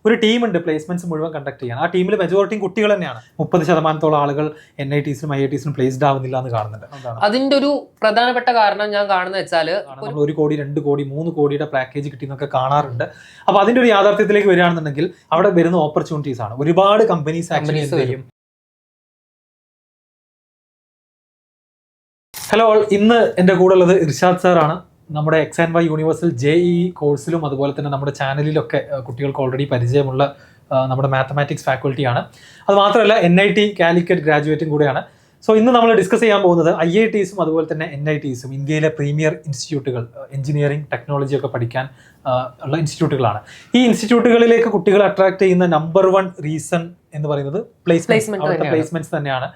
ഒരു ടീമുണ്ട് പ്ലേസ്മെന്റ്സ് മുഴുവൻ കണ്ടക്ട് ചെയ്യാൻ. ആ ടീമിൽ മെജോറിറ്റിയും കുട്ടികൾ തന്നെയാണ്. 30% ആളുകൾ NITസിലും IITസിലും പ്ലേസ്ഡ് ആവുന്നില്ല എന്ന് കാണുന്നുണ്ട്. അതിന്റെ ഒരു പ്രധാനപ്പെട്ട കാരണം ഞാൻ കാണുന്നത് വെച്ചാൽ 1 കോടി 2 കോടി 3 കോടിയുടെ പാക്കേജ് കിട്ടിയെന്നൊക്കെ കാണാറുണ്ട്. അപ്പൊ അതിന്റെ ഒരു യാഥാർത്ഥ്യത്തിലേക്ക് വരികയാണെന്നുണ്ടെങ്കിൽ അവിടെ വരുന്ന ഓപ്പർച്യൂണിറ്റീസ് ആണ്. ഒരുപാട് കമ്പനീസ് ചെയ്യും. ഹലോ, ഇന്ന് എൻ്റെ കൂടെ ഉള്ളത് ഇർഷാദ് സാറാണ്. നമ്മുടെ XY യൂണിവേഴ്സൽ JEE കോഴ്സിലും അതുപോലെ തന്നെ നമ്മുടെ ചാനലിലൊക്കെ കുട്ടികൾക്ക് ഓൾറെഡി പരിചയമുള്ള നമ്മുടെ മാത്തമാറ്റിക്സ് ഫാക്കൽറ്റിയാണ്. അത് മാത്രമല്ല NIT കാലിക്കറ്റ് ഗ്രാജുവേറ്റും കൂടെയാണ്. സോ ഇന്ന് നമ്മൾ ഡിസ്കസ് ചെയ്യാൻ പോകുന്നത് IITസും അതുപോലെ തന്നെ NITസും ഇന്ത്യയിലെ പ്രീമിയർ ഇൻസ്റ്റിറ്റ്യൂട്ടുകൾ, എഞ്ചിനീയറിംഗ് ടെക്നോളജി ഒക്കെ പഠിക്കാൻ ഉള്ള ഇൻസ്റ്റിറ്റ്യൂട്ടുകളാണ്. ഈ ഇൻസ്റ്റിറ്റ്യൂട്ടുകളിലേക്ക് കുട്ടികളെ അട്രാക്ട് ചെയ്യുന്ന നമ്പർ 1 റീസൺ എന്ന് പറയുന്നത് പ്ലേസ്മെന്റ്സ് തന്നെയാണ്.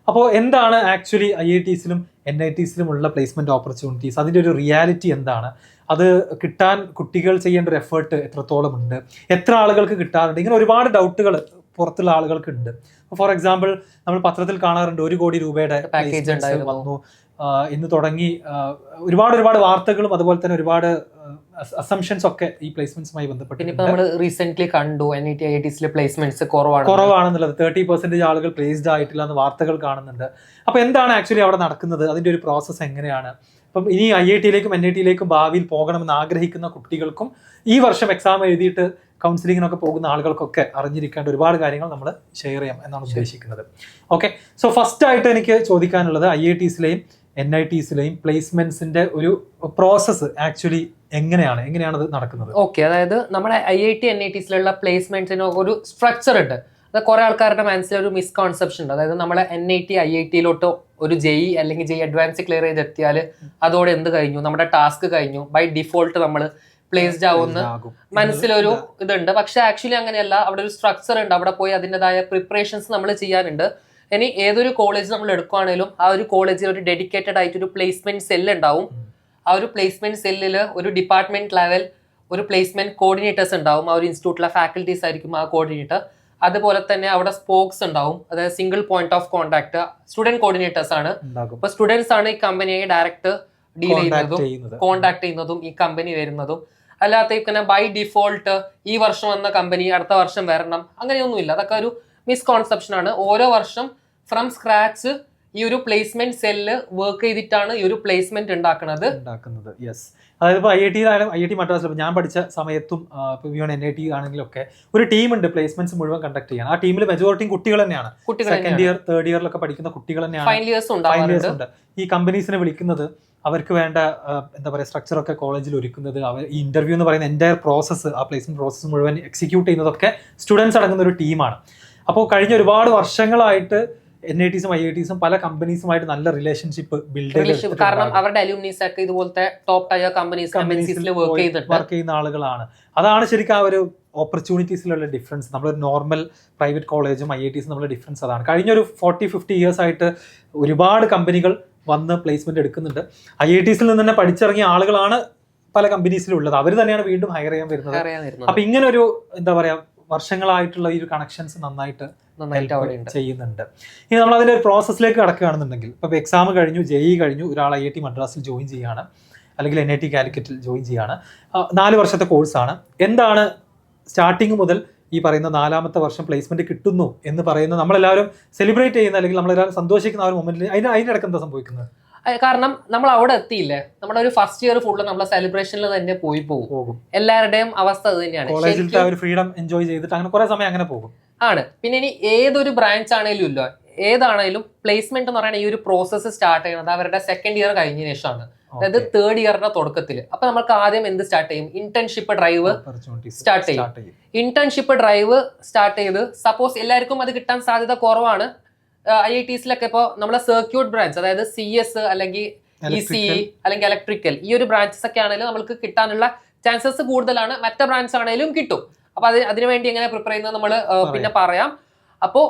അപ്പോൾ എന്താണ് ആക്ച്വലി IITസിലും NITസിലും ഉള്ള പ്ലേസ്മെന്റ് ഓപ്പർച്യൂണിറ്റീസ്, അതിൻ്റെ ഒരു റിയാലിറ്റി എന്താണ്, അത് കിട്ടാൻ കുട്ടികൾ ചെയ്യേണ്ട ഒരു എഫേർട്ട് എത്രത്തോളം ഉണ്ട്, എത്ര ആളുകൾക്ക് കിട്ടാറുണ്ട്, ഇങ്ങനെ ഒരുപാട് ഡൗട്ടുകൾ പുറത്തുള്ള ആളുകൾക്ക് ഉണ്ട്. ഫോർ എക്സാമ്പിൾ, നമ്മൾ പത്രത്തിൽ കാണാറുണ്ട് 1 കോടി രൂപയുടെ പാക്കേജ് വന്നു ഇന്ന് തുടങ്ങി. ഒരുപാട് വാർത്തകളും അതുപോലെ തന്നെ ഒരുപാട് അസംഷൻസ് ഒക്കെ ഈ പ്ലേസ്മെന്റ്സുമായി ബന്ധപ്പെട്ട് നമ്മൾ റീസെന്റ് കണ്ടു NIT IITസിലെ പ്ലേസ്മെന്റ്സ് കുറവാണെന്നുള്ളത്. 30% ആളുകൾ പ്ലേസ്ഡ് ആയിട്ടില്ല എന്ന് വാർത്തകൾ കാണുന്നുണ്ട്. അപ്പൊ എന്താണ് ആക്ച്വലി അവിടെ നടക്കുന്നത്, അതിന്റെ ഒരു പ്രോസസ്സ് എങ്ങനെയാണ്? അപ്പം ഇനി IITയിലേക്കും NITയിലേക്കും ഭാവിയിൽ പോകണമെന്ന് ആഗ്രഹിക്കുന്ന കുട്ടികൾക്കും ഈ വർഷം എക്സാം എഴുതിയിട്ട് കൗൺസിലിങ്ങിനൊക്കെ പോകുന്ന ആളുകൾക്കൊക്കെ അറിഞ്ഞിരിക്കേണ്ട ഒരുപാട് കാര്യങ്ങൾ നമ്മൾ ഷെയർ ചെയ്യാം എന്നാണ് ഉദ്ദേശിക്കുന്നത്. ഓക്കെ, സോ ഫസ്റ്റ് ആയിട്ട് എനിക്ക് ചോദിക്കാനുള്ളത് IITസിലെയും NITസിലെയും പ്ലേസ്മെന്റ്സിന്റെ ഒരു പ്രോസസ്സ് ആക്ച്വലി എങ്ങനെയാണ് അത് നടക്കുന്നത്? ഓക്കെ, അതായത് നമ്മുടെ IIT NITസിലുള്ള പ്ലേസ്മെന്റ്സിന് ഒരു സ്ട്രക്ചർ ഉണ്ട്. അത് കുറെ ആൾക്കാരുടെ മനസ്സിലൊരു മിസ്കോൺസെപ്ഷൻ ഉണ്ട്. അതായത് നമ്മളെ NIT IITയിലോട്ട് ഒരു JEE അല്ലെങ്കിൽ JEE അഡ്വാൻസ് ക്ലിയർ ചെയ്തെത്തിയാൽ അതോടെ എന്ത് കഴിഞ്ഞു, നമ്മുടെ ടാസ്ക് കഴിഞ്ഞു, ബൈ ഡിഫോൾട്ട് നമ്മൾ പ്ലേസ്ഡ് ആവുന്ന മനസ്സിലൊരു ഇതുണ്ട്. പക്ഷെ ആക്ച്വലി അങ്ങനെയല്ല. അവിടെ ഒരു സ്ട്രക്ചർ ഉണ്ട്. അവിടെ പോയി അതിൻ്റെതായ പ്രിപ്പറേഷൻസ് നമ്മൾ ചെയ്യാനുണ്ട്. ഇനി ഏതൊരു കോളേജ് നമ്മൾ എടുക്കുകയാണെങ്കിലും ആ ഒരു കോളേജിൽ ഒരു ഡെഡിക്കേറ്റഡ് ആയിട്ട് ഒരു പ്ലേസ്മെന്റ് സെല്ല് ഉണ്ടാവും. ആ ഒരു പ്ലേസ്മെന്റ് സെല്ലിൽ ഒരു ഡിപ്പാർട്ട്മെന്റ് ലെവൽ ഒരു പ്ലേസ്മെന്റ് കോർഡിനേറ്റേഴ്സ് ഉണ്ടാവും. ആ ഒരു ഇൻസ്റ്റിറ്റ്യൂട്ടിലെ ഫാക്കൽറ്റീസ് ആയിരിക്കും ആ കോർഡിനേറ്റർ. അതുപോലെ തന്നെ അവിടെ സ്പോക്സ് ഉണ്ടാവും, അതായത് single point of contact student coordinators ആണ്. അപ്പൊ സ്റ്റുഡൻസ് ആണ് ഈ കമ്പനിയെ ഡയറക്റ്റ് ഡീൽ ചെയ്യുന്നതും കോൺടാക്ട് ചെയ്യുന്നതും ഈ കമ്പനി വരുന്നതും. അല്ലാത്ത ബൈ ഡിഫോൾട്ട് ഈ വർഷം വന്ന കമ്പനി അടുത്ത വർഷം വരണം, അങ്ങനെയൊന്നുമില്ല. അതൊക്കെ ഒരു മിസ്കോൺസെപ്ഷൻ ആണ്. ഓരോ വർഷം ഫ്രം സ്ക്രാച്ച് ഈ ഒരു പ്ലേസ്മെന്റ് സെല്ല് വർക്ക് ചെയ്തിട്ടാണ് ഈ ഒരു പ്ലേസ്മെന്റ് ഉണ്ടാക്കുന്നത്. യെസ്, അതായത് ഇപ്പോൾ IITയിലായാലും IIT മദ്രാസിലും ഞാൻ പഠിച്ച സമയത്തും NIT ആണെങ്കിലും ഒക്കെ ഒരു ടീമുണ്ട് പ്ലേസ്മെന്റ്സ് മുഴുവൻ കണ്ടക്ട് ചെയ്യാൻ. ആ ടീമിൽ മെജോറിറ്റിയും കുട്ടികൾ തന്നെയാണ്. സെക്കൻഡ് ഇയർ തേർഡ് ഇയറിലൊക്കെ പഠിക്കുന്ന കുട്ടികൾ തന്നെയാണ്. ഫൈനലിയേഴ്സ് ഉണ്ട്. ഈ കമ്പനീസിനെ വിളിക്കുന്നത്, അവർക്ക് വേണ്ട എന്താ പറയുക സ്ട്രക്ചറൊക്കെ കോളേജിൽ ഒരുക്കുന്നത്, അവർ ഈ ഇന്റർവ്യൂ എന്ന് പറയുന്ന എൻ്റയർ പ്രോസസ്സ്, ആ പ്ലേസ്മെന്റ് പ്രോസസ്സ് മുഴുവൻ എക്സിക്യൂട്ട് ചെയ്യുന്നതൊക്കെ സ്റ്റുഡൻസ് അടങ്ങുന്ന ഒരു ടീമാണ്. അപ്പോൾ കഴിഞ്ഞ ഒരുപാട് വർഷങ്ങളായിട്ട് NITസും IITസും പല കമ്പനീസുമായിട്ട് നല്ല റിലേഷൻഷിപ്പ് ബിൽഡ് ചെയ്ത്, കാരണം അവരുടെ അലൂമിനീസ് ഒക്കെ ഇതുപോലത്തെ ടോപ്പ് ടയർ കമ്പനീസിൽ വർക്ക് ചെയ്യുന്ന ആളുകളാണ്. അതാണ് ശരിക്കും ആ ഒരു ഓപ്പർച്യൂണിറ്റീസിലുള്ള ഡിഫറൻസ്. നമ്മളൊരു നോർമൽ പ്രൈവറ്റ് കോളേജും IITസും തമ്മിലുള്ള ഡിഫറൻസ് അതാണ്. കഴിഞ്ഞൊരു 40-50 ഇയേഴ്സ് ആയിട്ട് ഒരുപാട് കമ്പനികൾ വന്ന് പ്ലേസ്മെന്റ് എടുക്കുന്നുണ്ട്. IITസിൽ നിന്ന് തന്നെ പഠിച്ചിറങ്ങിയ ആളുകളാണ് പല കമ്പനീസിലും ഉള്ളത്. അവർ തന്നെയാണ് വീണ്ടും ഹയർ ചെയ്യാൻ വരുന്നത്. അപ്പൊ ഇങ്ങനെ ഒരു എന്താ പറയാ വർഷങ്ങളായിട്ടുള്ള ഈ ഒരു കണക്ഷൻസ് നന്നായിട്ട് ചെയ്യുന്നുണ്ട്. ഇനി നമ്മൾ അതിന്റെ ഒരു പ്രോസസ്സിലേക്ക് കടക്കുകയാണെന്നുണ്ടെങ്കിൽ, ഇപ്പൊ എക്സാം കഴിഞ്ഞു, JEE കഴിഞ്ഞു, ഒരാൾ IIT മദ്രാസിൽ ജോയിൻ ചെയ്യാണ്, അല്ലെങ്കിൽ NIT കാലിക്കറ്റിൽ ജോയിൻ ചെയ്യാണ്. 4 വർഷത്തെ കോഴ്സാണ്. എന്താണ് സ്റ്റാർട്ടിങ് മുതൽ ഈ പറയുന്ന 4ാമത്തെ വർഷം പ്ലേസ്മെന്റ് കിട്ടുന്നു എന്ന് പറയുന്ന നമ്മളെല്ലാവരും സെലിബ്രേറ്റ് ചെയ്യുന്ന, അല്ലെങ്കിൽ നമ്മളെല്ലാവരും സന്തോഷിക്കുന്ന ആ ഒരു മൊമെന്റിൽ അതിനിടയ്ക്ക് എന്താ സംഭവിക്കുന്നത്? കാരണം നമ്മൾ അവിടെ എത്തിയില്ലേ, നമ്മുടെ ഒരു ഫസ്റ്റ് ഇയർ ഫുള്ള് നമ്മളെ സെലിബ്രേഷനിൽ തന്നെ പോകും. എല്ലാവരുടെയും അവസ്ഥ അത് തന്നെയാണ്. ഫ്രീഡം എൻജോയ് ചെയ്തിട്ട് അങ്ങനെ കുറെ സമയം അങ്ങനെ പോകും ആണ്. പിന്നെ ഇനി ഏതൊരു ബ്രാഞ്ച് ആണെങ്കിലും ഇല്ല, ഏതാണെങ്കിലും പ്ലേസ്മെന്റ് എന്ന് പറയുന്ന ഈ ഒരു പ്രോസസ്സ് സ്റ്റാർട്ട് ചെയ്യുന്നത് അവരുടെ സെക്കൻഡ് ഇയർ കഴിഞ്ഞതിന് ശേഷമാണ്. അതായത് തേർഡ് ഇയറിന്റെ തുടക്കത്തിൽ. അപ്പൊ നമുക്ക് ആദ്യം എന്ത് സ്റ്റാർട്ട് ചെയ്യും? ഇന്റേൺഷിപ്പ് ഡ്രൈവ് സ്റ്റാർട്ട് ചെയ്യും. ഇന്റേൺഷിപ്പ് ഡ്രൈവ് സ്റ്റാർട്ട് ചെയ്ത്, സപ്പോസ് എല്ലാവർക്കും അത് കിട്ടാൻ സാധ്യത കുറവാണ്. IITസിലൊക്കെ ഇപ്പോൾ നമ്മളെ സർക്യൂട്ട് ബ്രാഞ്ച്, അതായത് CS അല്ലെങ്കിൽ ECE അല്ലെങ്കിൽ ഇലക്ട്രിക്കൽ, ഈ ഒരു ബ്രാഞ്ചസ് ഒക്കെ ആണെങ്കിലും നമുക്ക് കിട്ടാനുള്ള ചാൻസസ് കൂടുതലാണ്. മറ്റേ ബ്രാഞ്ച് ആണെങ്കിലും കിട്ടും. അപ്പൊ അതിനുവേണ്ടി എങ്ങനെ പ്രിപ്പയർ ചെയ്യുന്നത് നമ്മൾ പിന്നെ പറയാം. അപ്പോൾ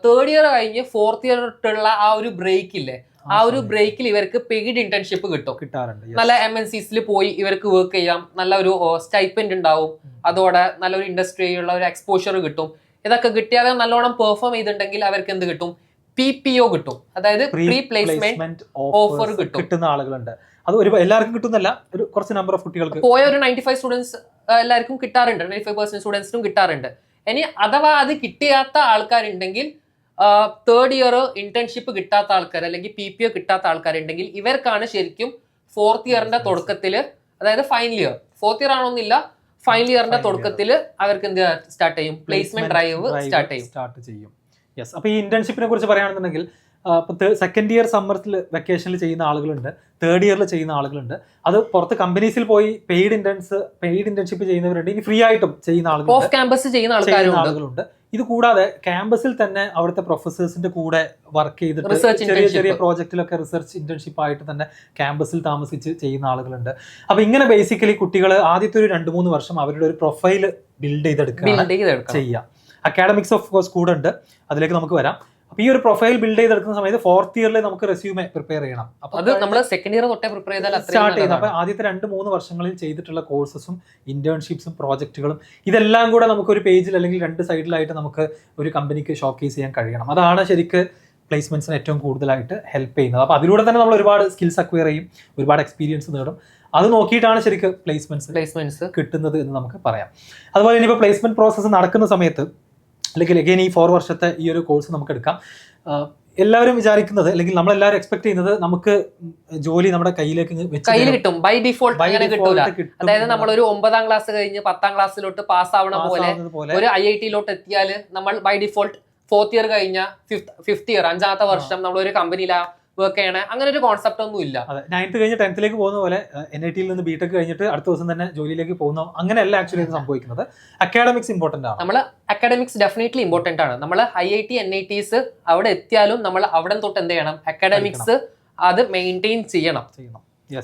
തേർഡ് ഇയർ കഴിഞ്ഞ് ഫോർത്ത് ഇയറിട്ടുള്ള ആ ഒരു ബ്രേക്ക് ഇല്ലേ, ആ ഒരു ബ്രേക്കിൽ ഇവർക്ക് പെയ്ഡ് ഇന്റേൺഷിപ്പ് കിട്ടാറുണ്ട്. നല്ല MNCസിൽ പോയി ഇവർക്ക് വർക്ക് ചെയ്യാം. നല്ല ഒരു സ്റ്റൈപ്പൻഡ് ഉണ്ടാവും. അതോടെ നല്ലൊരു ഇൻഡസ്ട്രിയിലുള്ള ഒരു എക്സ്പോഷർ കിട്ടും. ഇതൊക്കെ കിട്ടിയാൽ നല്ലോണം പെർഫോം ചെയ്തിട്ടുണ്ടെങ്കിൽ അവർക്ക് എന്ത് കിട്ടും? PPO കിട്ടും. അതായത് പ്രീ പ്ലേസ്മെന്റ് ഓഫർ കിട്ടുന്ന ആളുകളുണ്ട്. അത് എല്ലാവർക്കും കിട്ടുന്നല്ല, ഒരു കുറച്ച് നമ്പർ ഓഫ് കുട്ടികൾക്ക്. പോയ ഒരു 95 സ്റ്റുഡൻസ് എല്ലാവർക്കും കിട്ടാറുണ്ട്, 95% സ്റ്റുഡൻസിനും കിട്ടാറുണ്ട്. ഇനി അഥവാ അത് കിട്ടിയാത്ത ആൾക്കാരുണ്ടെങ്കിൽ, തേർഡ് ഇയർ ഇന്റേൺഷിപ്പ് കിട്ടാത്ത ആൾക്കാർ അല്ലെങ്കിൽ PPO കിട്ടാത്ത ആൾക്കാരുണ്ടെങ്കിൽ ഇവർക്കാണ് ശരിക്കും ഫോർത്ത് ഇയറിന്റെ തുടക്കത്തിൽ, അതായത് ഫൈനൽ ഇയർ, ഫോർത്ത് ഇയർ ആണോന്നില്ല, ഫൈനൽ ഇയറിന്റെ തുടക്കത്തിൽ അവർക്ക് എന്ത് സ്റ്റാർട്ട് ചെയ്യും, പ്ലേസ്മെന്റ് ഡ്രൈവ് സ്റ്റാർട്ട് ചെയ്യും. യെസ്. അപ്പോൾ ഈ ഇന്റേൺഷിപ്പിനെ കുറിച്ച് പറയുകയാണെന്നുണ്ടെങ്കിൽ സെക്കൻഡ് ഇയർ സമ്മറിൽ വെക്കേഷനിൽ ചെയ്യുന്ന ആളുകളുണ്ട്, തേർഡ് ഇയറിൽ ചെയ്യുന്ന ആളുകളുണ്ട്. അത് പുറത്ത് കമ്പനീസിൽ പോയി പെയ്ഡ് ഇന്റേൺഷിപ്പ് ചെയ്യുന്നവരുണ്ട്, ഇനി ഫ്രീ ആയിട്ടും ചെയ്യുന്ന ആളുകളുണ്ട്, ഓഫ് ക്യാമ്പസ് ചെയ്യുന്ന ആളുകളുണ്ട്. ഇത് കൂടാതെ ക്യാമ്പസിൽ തന്നെ അവിടുത്തെ പ്രൊഫസേഴ്സിന്റെ കൂടെ വർക്ക് ചെയ്തിട്ട് ചെറിയ ചെറിയ പ്രോജക്റ്റിലൊക്കെ റിസർച്ച് ഇന്റേൺഷിപ്പ് ആയിട്ട് തന്നെ ക്യാമ്പസിൽ താമസിച്ച് ചെയ്യുന്ന ആളുകളുണ്ട്. അപ്പൊ ഇങ്ങനെ ബേസിക്കലി കുട്ടികൾ ആദ്യത്തെ ഒരു 2-3 വർഷം അവരുടെ ഒരു പ്രൊഫൈൽ ബിൽഡ് ചെയ്തെടുക്കുക ചെയ്യാം. അക്കാഡമിക്സ് ഓഫ് കോഴ്സ് കൂടെ ഉണ്ട്, അതിലേക്ക് നമുക്ക് വരാം. അപ്പൊ ഈ ഒരു പ്രൊഫൈൽ ബിൽഡ് ചെയ്തെടുക്കുന്ന സമയത്ത് ഫോർത്ത് ഇയറിൽ നമുക്ക് റെസ്യൂമെ പ്രിപ്പയർ ചെയ്യണം. അത് നമ്മൾ സെക്കൻഡ് ഇയർ തൊട്ടേ പ്രിപ്പയർ ചെയ്താൽ സ്റ്റാർട്ട് ചെയ്യുന്നത്. അപ്പൊ ആദ്യത്തെ 2-3 വർഷങ്ങളിൽ ചെയ്തിട്ടുള്ള കോഴ്സസും ഇന്റേൺഷിപ്സും പ്രോജക്റ്റുകളും ഇതെല്ലാം കൂടെ നമുക്ക് ഒരു പേജിൽ അല്ലെങ്കിൽ 2 സൈഡിലായിട്ട് നമുക്ക് ഒരു കമ്പനിക്ക് ഷോക്കേസ് ചെയ്യാൻ കഴിയണം. അതാണ് ശരിക്ക് പ്ലേസ്മെന്റ്സിന് ഏറ്റവും കൂടുതലായിട്ട് ഹെൽപ്പ് ചെയ്യുന്നത്. അപ്പൊ അതിലൂടെ തന്നെ നമ്മൾ ഒരുപാട് സ്കിൽസ് അക്വയർ ചെയ്യും, ഒരുപാട് എക്സ്പീരിയൻസ് നേടും. അത് നോക്കിയിട്ടാണ് ശരിക്കും പ്ലേസ്മെന്റ്സ് കിട്ടുന്നത് എന്ന് നമുക്ക് പറയാം. അതുപോലെ ഇനിയിപ്പോൾ പ്ലേസ്മെന്റ് പ്രോസസ്സ് നടക്കുന്ന സമയത്ത് അല്ലെങ്കിൽ അഗൈൻ ഈ 4 വർഷത്തെ ഈ ഒരു കോഴ്സ് നമുക്ക് എടുക്കാം. എല്ലാവരും വിചാരിക്കുന്നത് അല്ലെങ്കിൽ നമ്മളെല്ലാവരും എക്സ്പെക്ട് ചെയ്യുന്നത് നമുക്ക് ജോലി നമ്മുടെ കയ്യിൽ കിട്ടും, ബൈ ഡിഫോൾട്ട് അങ്ങനെ കിട്ടൂല. അതായത് നമ്മളൊരു 9ാം ക്ലാസ് കഴിഞ്ഞ് 10ാം ക്ലാസ്സിലോട്ട് പാസ് ആവണ പോലെ ഒരു IIT-ലോട്ട് എത്തിയാൽ നമ്മൾ ബൈ ഡിഫോൾട്ട് ഫോർത്ത് ഇയർ കഴിഞ്ഞ ഫിഫ്ത്ത് ഇയർ 5ാമത്തെ വർഷം നമ്മൾ ഒരു കമ്പനിയിലാ വർക്ക് ചെയ്യണേ, അങ്ങനെ ഒരു കോൺസെപ്റ്റ് ഒന്നും ഇല്ല. 9th കഴിഞ്ഞ് 10th പോകുന്ന പോലെ NIT-യിൽ നിന്ന് BTech കഴിഞ്ഞിട്ട് അടുത്ത ദിവസം തന്നെ ജോലിയിലേക്ക് പോകുന്ന അങ്ങനെയല്ല ആക്ച്വലി ഇത് സംഭവിക്കുന്നത്. അക്കാഡമിക്സ് ഇമ്പോർട്ടന്റ് ആണ്. നമ്മൾ അക്കാഡമിക്സ് ഡെഫിനറ്റ്ലി ഇമ്പോർട്ടന്റ് ആണ്. നമ്മൾ IIT NITs അവിടെ എത്തിയാലും നമ്മൾ അവിടെ തൊട്ട് എന്ത് ചെയ്യണം, അക്കാഡമിക്സ് അത് മെയിൻറ്റെയിൻ ചെയ്യണം.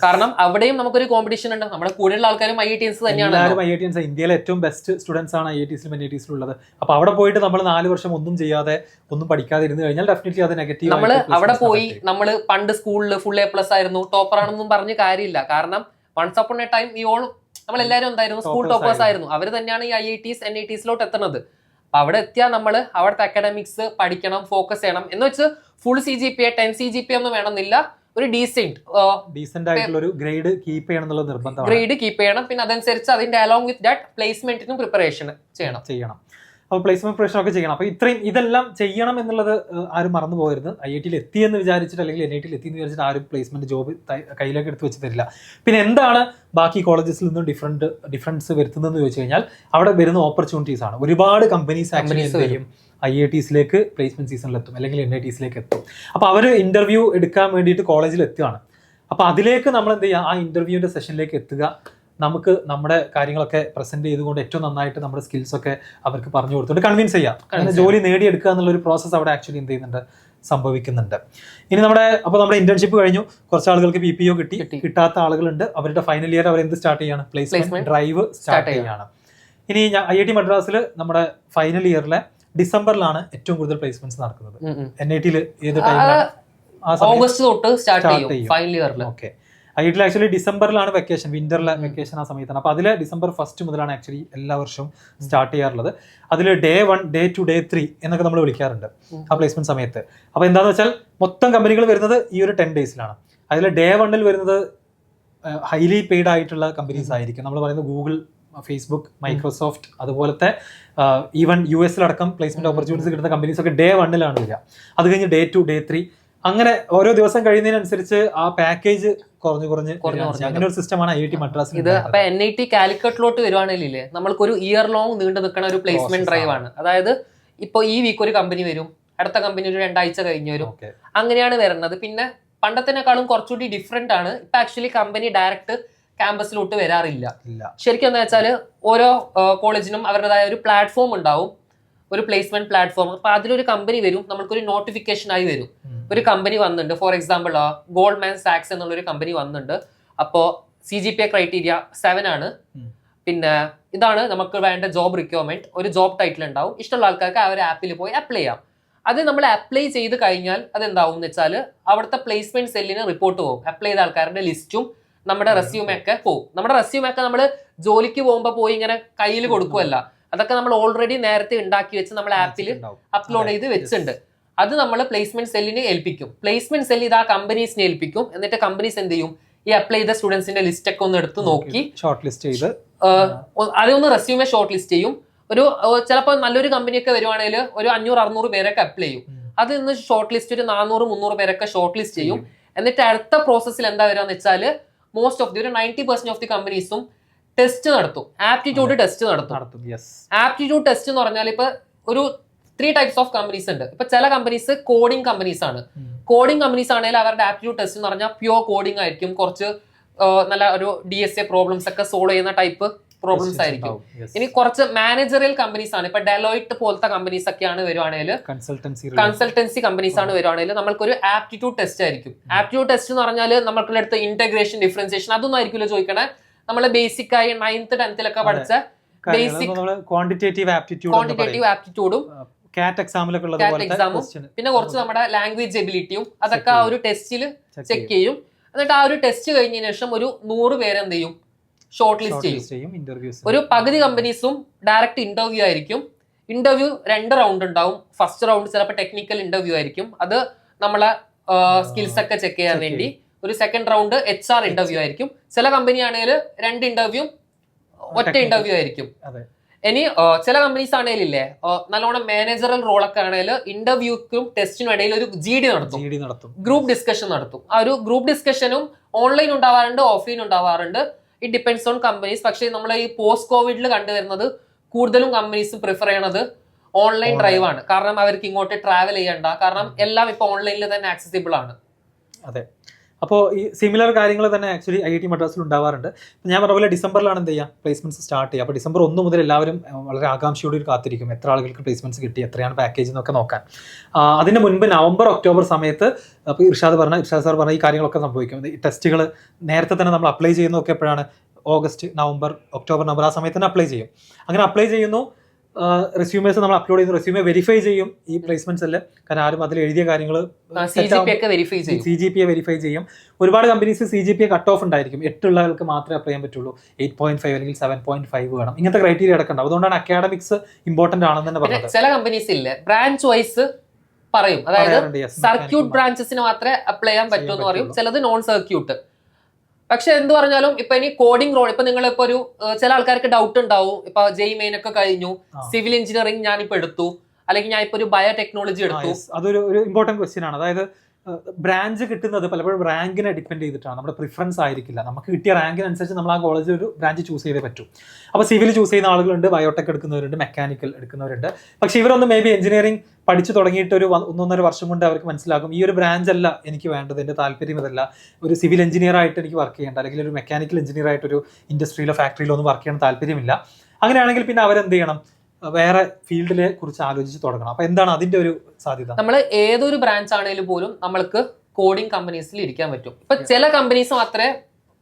കാരണം അവിടെയും നമുക്കൊരു കോമ്പറ്റീഷൻ ഉണ്ട്. നമ്മുടെ കൂടുതലുള്ള ആൾക്കാരും IITs തന്നെയാണ്. IITs ഇന്ത്യയിലെ ഏറ്റവും ബെസ്റ്റ് സ്റ്റുഡൻസ് ആണ് IITസിലും NITസിലും ഉള്ളത്. അപ്പൊ അവിടെ പോയിട്ട് നമ്മൾ 4 വർഷം ഒന്നും ചെയ്യാതെ ഒന്നും പഠിക്കാതെ ഇരുന്ന് കഴിഞ്ഞാൽ ഡെഫിനറ്റ്ലി അത് നെഗറ്റീവ്. നമ്മൾ അവിടെ പോയി നമ്മൾ പണ്ട് സ്കൂളിൽ ഫുൾ A+ ആയിരുന്നു, ടോപ്പർ ആണെന്നും പറഞ്ഞ് കാര്യമില്ല. കാരണം വൺസ് അപ്പോൺ എ ടൈം നമ്മളെല്ലാവരും എന്തായിരുന്നു, സ്കൂൾ ടോപ്പേഴ്സ് ആയിരുന്നു. അവർ തന്നെയാണ് ഈ IITs NITസിലോട്ട് എത്തുന്നത്. അപ്പൊ അവിടെ എത്തിയാൽ നമ്മൾ അവിടുത്തെ അക്കാഡമിക്സ് പഠിക്കണം, ഫോക്കസ് ചെയ്യണം. എന്ന് വെച്ച് ഫുൾ CGPA 10 CGPA ഒന്നും വേണമെന്നില്ല, ഒരു ഡീസെന്റ് ആയിട്ടുള്ള ഒരു ഗ്രേഡ് കീപ്പ് ചെയ്യണം എന്നുള്ള നിർബന്ധമാണ്. ഗ്രേഡ് കീപ്പ് ചെയ്യണം. പിന്നെ അതനുസരിച്ച് അതിന്റെ അലോങ് വിത്ത് ദാറ്റ് പ്ലേസ്മെന്റിനും പ്രിപ്പറേഷൻ ചെയ്യണം. അപ്പോൾ പ്ലേസ്മെന്റ് പ്രിപ്പറേഷൻ ഒക്കെ ചെയ്യണം. അപ്പോൾ ഇതെല്ലാം ചെയ്യണം എന്നുള്ളത് ആരും മറന്നു പോകരുത്. IIT-യിൽ എത്തിയെന്ന് വിചാരിച്ചിട്ട് അല്ലെങ്കിൽ NIT-യിൽ എത്തിയെന്ന് വിചാരിച്ചിട്ട് ആരും പ്ലേസ്മെന്റ് ജോബ് കയ്യിലേക്ക് എടുത്ത് വെച്ച് തരില്ല. പിന്നെ എന്താണ് ബാക്കി കോളേജസിൽ നിന്നും ഡിഫറൻസ് വരുത്തുന്നതെന്ന് ചോദിച്ചു കഴിഞ്ഞാൽ അവിടെ വരുന്ന ഓപ്പർച്യൂണിറ്റീസ് ആണ്. ഒരുപാട് കമ്പനീസ് ആക്ച്വലി എന്ത് ചെയ്യും, IITസിലേക്ക് പ്ലേസ്മെന്റ് സീസണിൽ എത്തും അല്ലെങ്കിൽ NITസിലേക്ക് എത്തും. അപ്പോൾ അവർ ഇന്റർവ്യൂ എടുക്കാൻ വേണ്ടിയിട്ട് കോളേജിൽ എത്തുകയാണ്. അപ്പോൾ അതിലേക്ക് നമ്മൾ എന്ത് ചെയ്യുക, ആ ഇന്റർവ്യൂവിന്റെ സെഷനിലേക്ക് എത്തുക, നമുക്ക് നമ്മുടെ കാര്യങ്ങളൊക്കെ പ്രസന്റ് ചെയ്തുകൊണ്ട് ഏറ്റവും നന്നായിട്ട് നമ്മുടെ സ്കിൽസ് ഒക്കെ അവർക്ക് പറഞ്ഞു കൊടുത്തുകൊണ്ട് കൺവിൻസ് ചെയ്യാം, അങ്ങനെ ജോലി നേടിയെടുക്കുക എന്നുള്ളൊരു പ്രോസസ്സ് അവിടെ ആക്ച്വലി എന്ത് ചെയ്യുന്നുണ്ട്, സംഭവിക്കുന്നുണ്ട്. ഇനി നമ്മുടെ ഇന്റേൺഷിപ്പ് കഴിഞ്ഞു, കുറച്ച് ആളുകൾക്ക് PPO കിട്ടാത്ത ആളുകളുണ്ട്. അവരുടെ ഫൈനൽ ഇയർ അവർ എന്ത് സ്റ്റാർട്ട് ചെയ്യാണ്, പ്ലേസ്മെന്റ് ഡ്രൈവ് സ്റ്റാർട്ട് ചെയ്യാണ്. ഇനി IIT മദ്രാസിൽ നമ്മുടെ ഫൈനൽ ഇയറിലെ ഡിസംബറിലാണ് ഏറ്റവും കൂടുതൽ പ്ലേസ്മെന്റ്സ് നടക്കുന്നത്. NIT-യിൽ ഏത് ടൈമിലാണ്? ഓഗസ്റ്റ് തൊട്ട് സ്റ്റാർട്ട് ചെയ്യും ഫൈനൽ ഇയറിൽ. ഓക്കെ. IIT-യിൽ ആക്ച്വലി ഡിസംബറിലാണ് വെക്കേഷൻ, വിന്ററിലെ വെക്കേഷൻ ആ സമയത്താണ്. അപ്പോൾ അതിൽ December 1 മുതലാണ് ആക്ച്വലി എല്ലാ വർഷവും സ്റ്റാർട്ട് ചെയ്യാറുള്ളത്. അതിൽ Day 1, Day 2, Day 3 എന്നൊക്കെ നമ്മൾ വിളിക്കാറുണ്ട് ആ പ്ലേസ്മെന്റ് സമയത്ത്. അപ്പോൾ എന്താണെന്ന് വെച്ചാൽ മൊത്തം കമ്പനികൾ വരുന്നത് ഈ ഒരു 10 ഡേയ്സിലാണ്. അതിൽ Day 1 വരുന്നത് ഹൈലി പെയ്ഡ് ആയിട്ടുള്ള കമ്പനീസ് ആയിരിക്കും. നമ്മൾ പറയുന്നത് ഗൂഗിൾ, ഫേസ്ബുക്ക്, മൈക്രോസോഫ്റ്റ്, അതുപോലത്തെ ഈവൻ US-ലടക്കം പ്ലേസ്മെന്റ് ഓപ്പർച്യൂണിറ്റീസ് കിട്ടുന്ന കമ്പനീസ് ഒക്കെ Day 1 വരിക. അത് കഴിഞ്ഞ് Day 2, Day 3 അങ്ങനെ ഓരോ ദിവസം കഴിയുന്നതിനനുസരിച്ച് ആ പാക്കേജ് കുറഞ്ഞ് അങ്ങനെ ഒരു സിസ്റ്റമാണ് IIT മദ്രാസിൽ. ഇത് അപ്പൊ NIT കാലിക്കറ്റിലോട്ട് വരുവാണെങ്കിലേ നമ്മൾക്കൊരു ഇയർ ലോങ് നീണ്ടു നിൽക്കുന്ന ഒരു പ്ലേസ്മെന്റ് ഡ്രൈവ് ആണ്. അതായത് ഇപ്പൊ ഈ വീക്ക് ഒരു കമ്പനി വരും, അടുത്ത കമ്പനി ഒരു 2 ആഴ്ച കഴിഞ്ഞ് വരും, അങ്ങനെയാണ് വരുന്നത്. പിന്നെ പണ്ടത്തിനേക്കാളും കുറച്ചുകൂടി ഡിഫറെന്റ് ആണ്. ഇപ്പൊ ആക്ച്വലി കമ്പനി ഡയറക്റ്റ് ക്യാമ്പസിലോട്ട് വരാറില്ല. ശരിക്കും എന്താ വെച്ചാൽ ഓരോ കോളേജിനും അവരുടേതായ ഒരു പ്ലാറ്റ്ഫോം ഉണ്ടാവും, ഒരു പ്ലേസ്മെന്റ് പ്ലാറ്റ്ഫോം. അപ്പൊ അതിലൊരു കമ്പനി വരും, നമ്മൾക്കൊരു നോട്ടിഫിക്കേഷൻ ആയി വരും, ഒരു കമ്പനി വന്നിട്ടുണ്ട്. ഫോർ എക്സാമ്പിൾ ഗോൾഡ്മാൻ സാക്സ് എന്നുള്ളൊരു കമ്പനി വന്നിട്ടുണ്ട്. അപ്പോൾ CGPA ക്രൈറ്റീരിയ 7 ആണ്. പിന്നെ ഇതാണ് നമുക്ക് വേണ്ട ജോബ് റിക്വയർമെന്റ്, ഒരു ജോബ് ടൈറ്റിൽ ഉണ്ടാവും. ഇഷ്ടമുള്ള ആൾക്കാർക്ക് ആ ഒരു ആപ്പിൽ പോയി അപ്ലൈ ചെയ്യാം. അത് നമ്മൾ അപ്ലൈ ചെയ്ത് കഴിഞ്ഞാൽ അതെന്താവും എന്ന് വെച്ചാൽ അവിടുത്തെ പ്ലേസ്മെന്റ് സെല്ലിന് റിപ്പോർട്ട് പോകും. അപ്ലൈ ചെയ്ത ആൾക്കാരുടെ ലിസ്റ്റും നമ്മുടെ റെസ്യൂമൊക്കെ പോകും. നമ്മുടെ റെസ്യൂമൊക്കെ നമ്മൾ ജോലിക്ക് പോകുമ്പോൾ പോയി ഇങ്ങനെ കയ്യിൽ കൊടുക്കുമല്ല, അതൊക്കെ നമ്മൾ ഓൾറെഡി നേരത്തെ ഉണ്ടാക്കി വെച്ച് നമ്മൾ ആപ്പിൽ അപ്ലോഡ് ചെയ്ത് വെച്ചിട്ടുണ്ട്. അത് നമ്മൾ പ്ലേസ്മെന്റ് സെല്ലിനെ ഏൽപ്പിക്കും. പ്ലേസ്മെന്റ് സെല്ല് ഇത് ആ കമ്പനീസിനെ ഏൽപ്പിക്കും. എന്നിട്ട് കമ്പനീസ് എന്ത് ചെയ്യും, ഈ അപ്ലൈ ചെയ്ത സ്റ്റുഡൻസിന്റെ ലിസ്റ്റ് ഒക്കെ ഒന്ന് എടുത്ത് നോക്കി ഷോർട്ട് ലിസ്റ്റ് ചെയ്ത് അതൊന്ന് റെസ്യൂമെ ഷോർട്ട് ലിസ്റ്റ് ചെയ്യും. ചിലപ്പോൾ നല്ലൊരു കമ്പനിയൊക്കെ വരുവാണെങ്കിൽ ഒരു 500-600 പേരൊക്കെ അപ്ലൈ ചെയ്യും. അത് ഇന്ന് ഷോർട്ട് ലിസ്റ്റ് ഒരു 400-300 പേരൊക്കെ ഷോർട്ട് ലിസ്റ്റ് ചെയ്യും. എന്നിട്ട് അടുത്ത പ്രോസസ്സിൽ എന്താ വരിക എന്ന് വെച്ചാൽ മോസ്റ്റ് ഓഫ് ദി ഒരു 90% ഓഫ് ദി കമ്പനീസും ടെസ്റ്റ് നടത്തും, ആപ്റ്റിറ്റ്യൂഡ് ടെസ്റ്റ് നടത്തും. ആപ്റ്റിറ്റ്യൂഡ് ടെസ്റ്റ് എന്ന് പറഞ്ഞാൽ ഇപ്പൊ ഒരു 3 ടൈപ്സ് ഓഫ് കമ്പനീസ് ഉണ്ട്. ഇപ്പൊ ചില കമ്പനീസ് കോഡിംഗ് കമ്പനീസ് ആണ്. കോഡിംഗ് കമ്പനീസ് ആണെങ്കിൽ അവരുടെ ആപ്റ്റിറ്റ്യൂഡ് ടെസ്റ്റ് എന്ന് പറഞ്ഞാൽ പ്യൂർ കോഡിംഗ് ആയിരിക്കും, കുറച്ച് നല്ല ഒരു DSA പ്രോബ്ലംസ് ഒക്കെ സോൾവ് ചെയ്യുന്ന ടൈപ്പ് പ്രോബ്ലംസ് ആയിരിക്കും. ഇനി കുറച്ച് മാനേജറിയൽ കമ്പനീസ് ആണ്, ഇപ്പൊ ഡെലോയിറ്റ് പോലത്തെ കമ്പനീസ് ഒക്കെയാണ് വരുവാണെങ്കിൽ, കൺസൾട്ടൻസി കമ്പനീസ് ആണ് വരുവാണെങ്കിൽ നമ്മൾക്കൊരു ആപ്റ്റിറ്റ്യൂഡ് ടെസ്റ്റ് ആയിരിക്കും. ആപ്റ്റിറ്റ്യൂഡ് ടെസ്റ്റ് എന്ന് പറഞ്ഞാൽ നമ്മൾക്കുള്ള അടുത്ത് ഇന്റഗ്രേഷൻ, ഡിഫറൻസിയേഷൻ അതൊന്നും ആയിരിക്കില്ല ചോദിക്കണേ. നമ്മള് ബേസിക് ആയി 9th 10th പഠിച്ച ബേസിക് ക്വാണ്ടിറ്റേറ്റീവ് ആപ്റ്റിറ്റ്യൂഡും എക്സാമും പിന്നെ കുറച്ച് നമ്മുടെ ലാംഗ്വേജ് എബിലിറ്റിയും അതൊക്കെ ആ ഒരു ടെസ്റ്റിൽ ചെക്ക് ചെയ്യും. എന്നിട്ട് ആ ഒരു ടെസ്റ്റ് കഴിഞ്ഞതിന് ശേഷം ഒരു 100 പേരെ എന്ത് ചെയ്യും, ഷോർട്ട് ലിസ്റ്റ് ചെയ്യും. ഒരു പകുതി കമ്പനീസും ഡയറക്റ്റ് ഇന്റർവ്യൂ ആയിരിക്കും. ഇന്റർവ്യൂ 2 റൗണ്ട് ഉണ്ടാവും. ഫസ്റ്റ് റൗണ്ട് ചിലപ്പോൾ ടെക്നിക്കൽ ഇന്റർവ്യൂ ആയിരിക്കും, അത് നമ്മളെ സ്കിൽസ് ഒക്കെ ചെക്ക് ചെയ്യാൻ വേണ്ടി. ഒരു സെക്കൻഡ് റൗണ്ട് HR ഇന്റർവ്യൂ ആയിരിക്കും. ചില കമ്പനി ആണെങ്കിൽ 2 ഇന്റർവ്യൂ ഒറ്റ ഇന്റർവ്യൂ ആയിരിക്കും. ഇനി ചില കമ്പനീസ് ആണെങ്കിലില്ലേ നല്ലോണം മാനേജറൽ റോളൊക്കെ ആണെങ്കിൽ ഇന്റർവ്യൂക്കും ടെസ്റ്റിനും ഇടയിൽ ഒരു GD നടത്തും, ഗ്രൂപ്പ് ഡിസ്കഷൻ നടത്തും. ആ ഒരു ഗ്രൂപ്പ് ഡിസ്കഷനും ഓൺലൈൻ ഉണ്ടാവാറുണ്ട്, ഓഫ്ലൈൻ ഉണ്ടാവാറുണ്ട്. It depends on companies. പക്ഷേ നമ്മൾ ഈ പോസ്റ്റ് കോവിഡിൽ കണ്ടുവരുന്നത് കൂടുതലും കമ്പനീസ് പ്രിഫർ ചെയ്യണത് ഓൺലൈൻ ഡ്രൈവ് ആണ്. കാരണം അവർക്ക് ഇങ്ങോട്ട് ട്രാവൽ ചെയ്യണ്ട, കാരണം എല്ലാം ഇപ്പൊ ഓൺലൈനിൽ തന്നെ ആക്സസിബിൾ ആണ്. അതെ. അപ്പോൾ ഈ സിമിലർ കാര്യങ്ങൾ തന്നെ ആക്ച്വലി IIT മദ്രാസിൽ ഉണ്ടാവാറുണ്ട്. ഞാൻ പറഞ്ഞ പോലെ ഡിസംബറിലാണ് എന്ത് ചെയ്യുക, പ്ലേസ്മെന്റ്സ് സ്റ്റാർട്ട് ചെയ്യുക. അപ്പോൾ December 1 മുതൽ എല്ലാവരും വളരെ ആകാംക്ഷയോടെ കാത്തിരിക്കും എത്ര ആളുകൾക്ക് പ്ലേസ്മെന്റ്സ് കിട്ടി, എത്രയാണ് പാക്കേജ് എന്നൊക്കെ നോക്കാൻ. അതിന് മുൻപ് November October സമയത്ത് അപ്പോൾ ഇർഷാദ് സാർ പറഞ്ഞ ഈ കാര്യങ്ങളൊക്കെ സംഭവിക്കും. ഈ ടെസ്റ്റുകൾ നേരത്തെ തന്നെ നമ്മൾ അപ്ലൈ ചെയ്യുന്നതൊക്കെ എപ്പോഴാണ്, August, November, October, November ആ സമയത്ത് തന്നെ അപ്ലൈ ചെയ്യും. അങ്ങനെ അപ്ലൈ ചെയ്യുന്നു, റെസ്യൂമേഴ്സ് നമ്മൾ അപ്ലോഡ് ചെയ്യുന്നു, റെസ്യൂമെ വെരിഫൈ ചെയ്യും ഈ പ്ലേസ്മെന്റ്സ് അല്ലേ. കാരണം ആരും അതിൽ എഴുതിയ കാര്യങ്ങൾ CGPA വെരിഫൈ ചെയ്യും. ഒരുപാട് കമ്പനീസ് CGPA കട്ട് ഓഫ് ഉണ്ടായിരിക്കും. 8 ഉള്ളവർക്ക് മാത്രമേ അപ്ലൈ ചെയ്യാൻ പറ്റുള്ളൂ, 8.5 അല്ലെങ്കിൽ 7.5 വേണം. ഇങ്ങനത്തെ ക്രൈറ്റീരിയ അടക്കണ്ട. അതുകൊണ്ടാണ് അക്കാഡമിക്സ് ഇമ്പോർട്ടന്റ് ആണെന്ന് തന്നെ പറഞ്ഞത്. ചില കമ്പനീസ് ഇല്ലേ ബ്രാഞ്ച് വൈസ് പറയും, അതായത് സർക്യൂട്ട് ബ്രാഞ്ചസിന് മാത്രമേ അപ്ലൈ ചെയ്യാൻ പറ്റൂ എന്ന് പറയും, ചിലത് നോൺ സർക്യൂട്ട്. പക്ഷെ എന്ത് പറഞ്ഞാലും ഇപ്പൊ ഇനി കോഡിംഗ് റോൾ, ഇപ്പൊ നിങ്ങളിപ്പോ ഒരു ചില ആൾക്കാർക്ക് ഡൗട്ട് ഉണ്ടാവും, ഇപ്പൊ JEE ഒക്കെ കഴിഞ്ഞു, സിവിൽ എഞ്ചിനീയറിംഗ് ഞാനിപ്പോ എടുത്തു, അല്ലെങ്കിൽ ഞാൻ ഇപ്പൊ ഒരു ബയോടെക്നോളജി എടുത്തു. അതൊരു ഇമ്പോർട്ടന്റ് ക്വസ്റ്റ്യൻ ആണ്. അതായത് ബ്രാഞ്ച് കിട്ടുന്നത് പലപ്പോഴും റാങ്കിനെ ഡിപ്പെൻഡ് ചെയ്തിട്ടാണ്, നമ്മുടെ പ്രിഫറൻസ് ആയിരിക്കില്ല. നമുക്ക് കിട്ടിയ റാങ്കിനനുസരിച്ച് നമ്മൾ ആ കോളേജിൽ ഒരു ബ്രാഞ്ച് ചൂസ് ചെയ്തേ പറ്റൂ. അപ്പോൾ സിവിൽ ചൂസ് ചെയ്യുന്ന ആളുകളുണ്ട്, ബയോടെക് എടുക്കുന്നവരുണ്ട്, മെക്കാനിക്കൽ എടുക്കുന്നവരുണ്ട്. പക്ഷേ ഇവരൊന്നും മേ ബി എഞ്ചിനീയറിംഗ് പഠിച്ചു തുടങ്ങിയിട്ട് ഒരു 1-1.5 വർഷം കൊണ്ട് അവർക്ക് മനസ്സിലാകും ഈ ഒരു ബ്രാഞ്ച് അല്ല എനിക്ക് വേണ്ടത്, എൻ്റെ താല്പര്യം ഇതല്ല, ഒരു സിവിൽ എഞ്ചിനീയർ ആയിട്ട് എനിക്ക് വർക്ക് ചെയ്യേണ്ട, അല്ലെങ്കിൽ ഒരു മെക്കാനിക്കൽ എഞ്ചിനീയർ ആയിട്ട് ഒരു ഇൻഡസ്ട്രിയിലോ ഫാക്ടറിയിലോ ഒന്നും വർക്ക് ചെയ്യാൻ താല്പര്യമില്ല. അങ്ങനെയാണെങ്കിൽ പിന്നെ അവരെന്ത് ചെയ്യണം, വേറെ ഫീൽഡിനെ കുറിച്ച് ആലോചിച്ച് തുടങ്ങണം. അപ്പൊ എന്താണ് അതിന്റെ ഒരു സാധ്യത? നമ്മൾ ഏതൊരു ബ്രാഞ്ച് ആണെങ്കിലും പോലും നമ്മൾക്ക് കോഡിംഗ് കമ്പനീസിൽ ഇരിക്കാൻ പറ്റും. ഇപ്പൊ ചില കമ്പനീസ് മാത്രമേ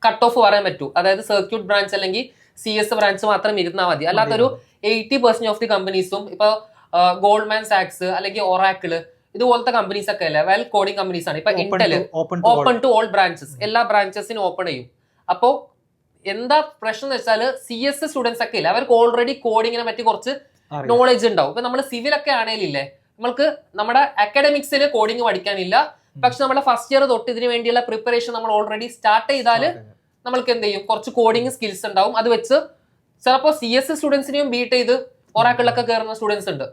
കട്ട് ഓഫ് പറയാൻ പറ്റൂ, അതായത് സർക്യൂട്ട് ബ്രാഞ്ച് അല്ലെങ്കിൽ CS ബ്രാഞ്ച് മാത്രം ഇരുന്നാൽ മതി. അല്ലാത്തൊരു 80% ഓഫ് ദി കമ്പനീസും ഇപ്പൊ ഗോൾഡ്മാൻ സാക്സ് അല്ലെങ്കിൽ ഒറാക്കിള് ഇതുപോലത്തെ കമ്പനീസ് ഒക്കെ അല്ലേ വെൽ കോഡിംഗ് കമ്പനീസ് ആണ്. ഇപ്പൊ Intel open to all branches, എല്ലാ ബ്രാഞ്ചസിനും ഓപ്പൺ ചെയ്യും. അപ്പോ എന്താ പ്രശ്നം എന്ന് വെച്ചാൽ CS സ്റ്റുഡൻസ് ഒക്കെ ഇല്ല, അവർക്ക് ഓൾറെഡി കോഡിങ്ങിനെ പറ്റി കുറച്ച് നോളജ് ഉണ്ടാവും. ഇപ്പൊ നമ്മൾ സിവിൽ ഒക്കെ ആണെങ്കിലില്ലേ, നമ്മൾക്ക് നമ്മുടെ അക്കാഡമിക്സിൽ കോഡിങ് പഠിക്കാനില്ല, പക്ഷെ നമ്മുടെ ഫസ്റ്റ് ഇയർ തൊട്ട് ഇതിന് വേണ്ടിയുള്ള പ്രിപ്പറേഷൻ നമ്മൾ ഓൾറെഡി സ്റ്റാർട്ട് ചെയ്താൽ നമ്മൾക്ക് എന്ത് ചെയ്യും, കുറച്ച് കോഡിങ് സ്കിൽസ് ഉണ്ടാവും. അത് വെച്ച് ചിലപ്പോൾ CS സ്റ്റുഡൻസിനെയും ബീറ്റ് ചെയ്ത് ഒറാക്കിളൊക്കെ കയറുന്ന സ്റ്റുഡൻസ് ഉണ്ട്.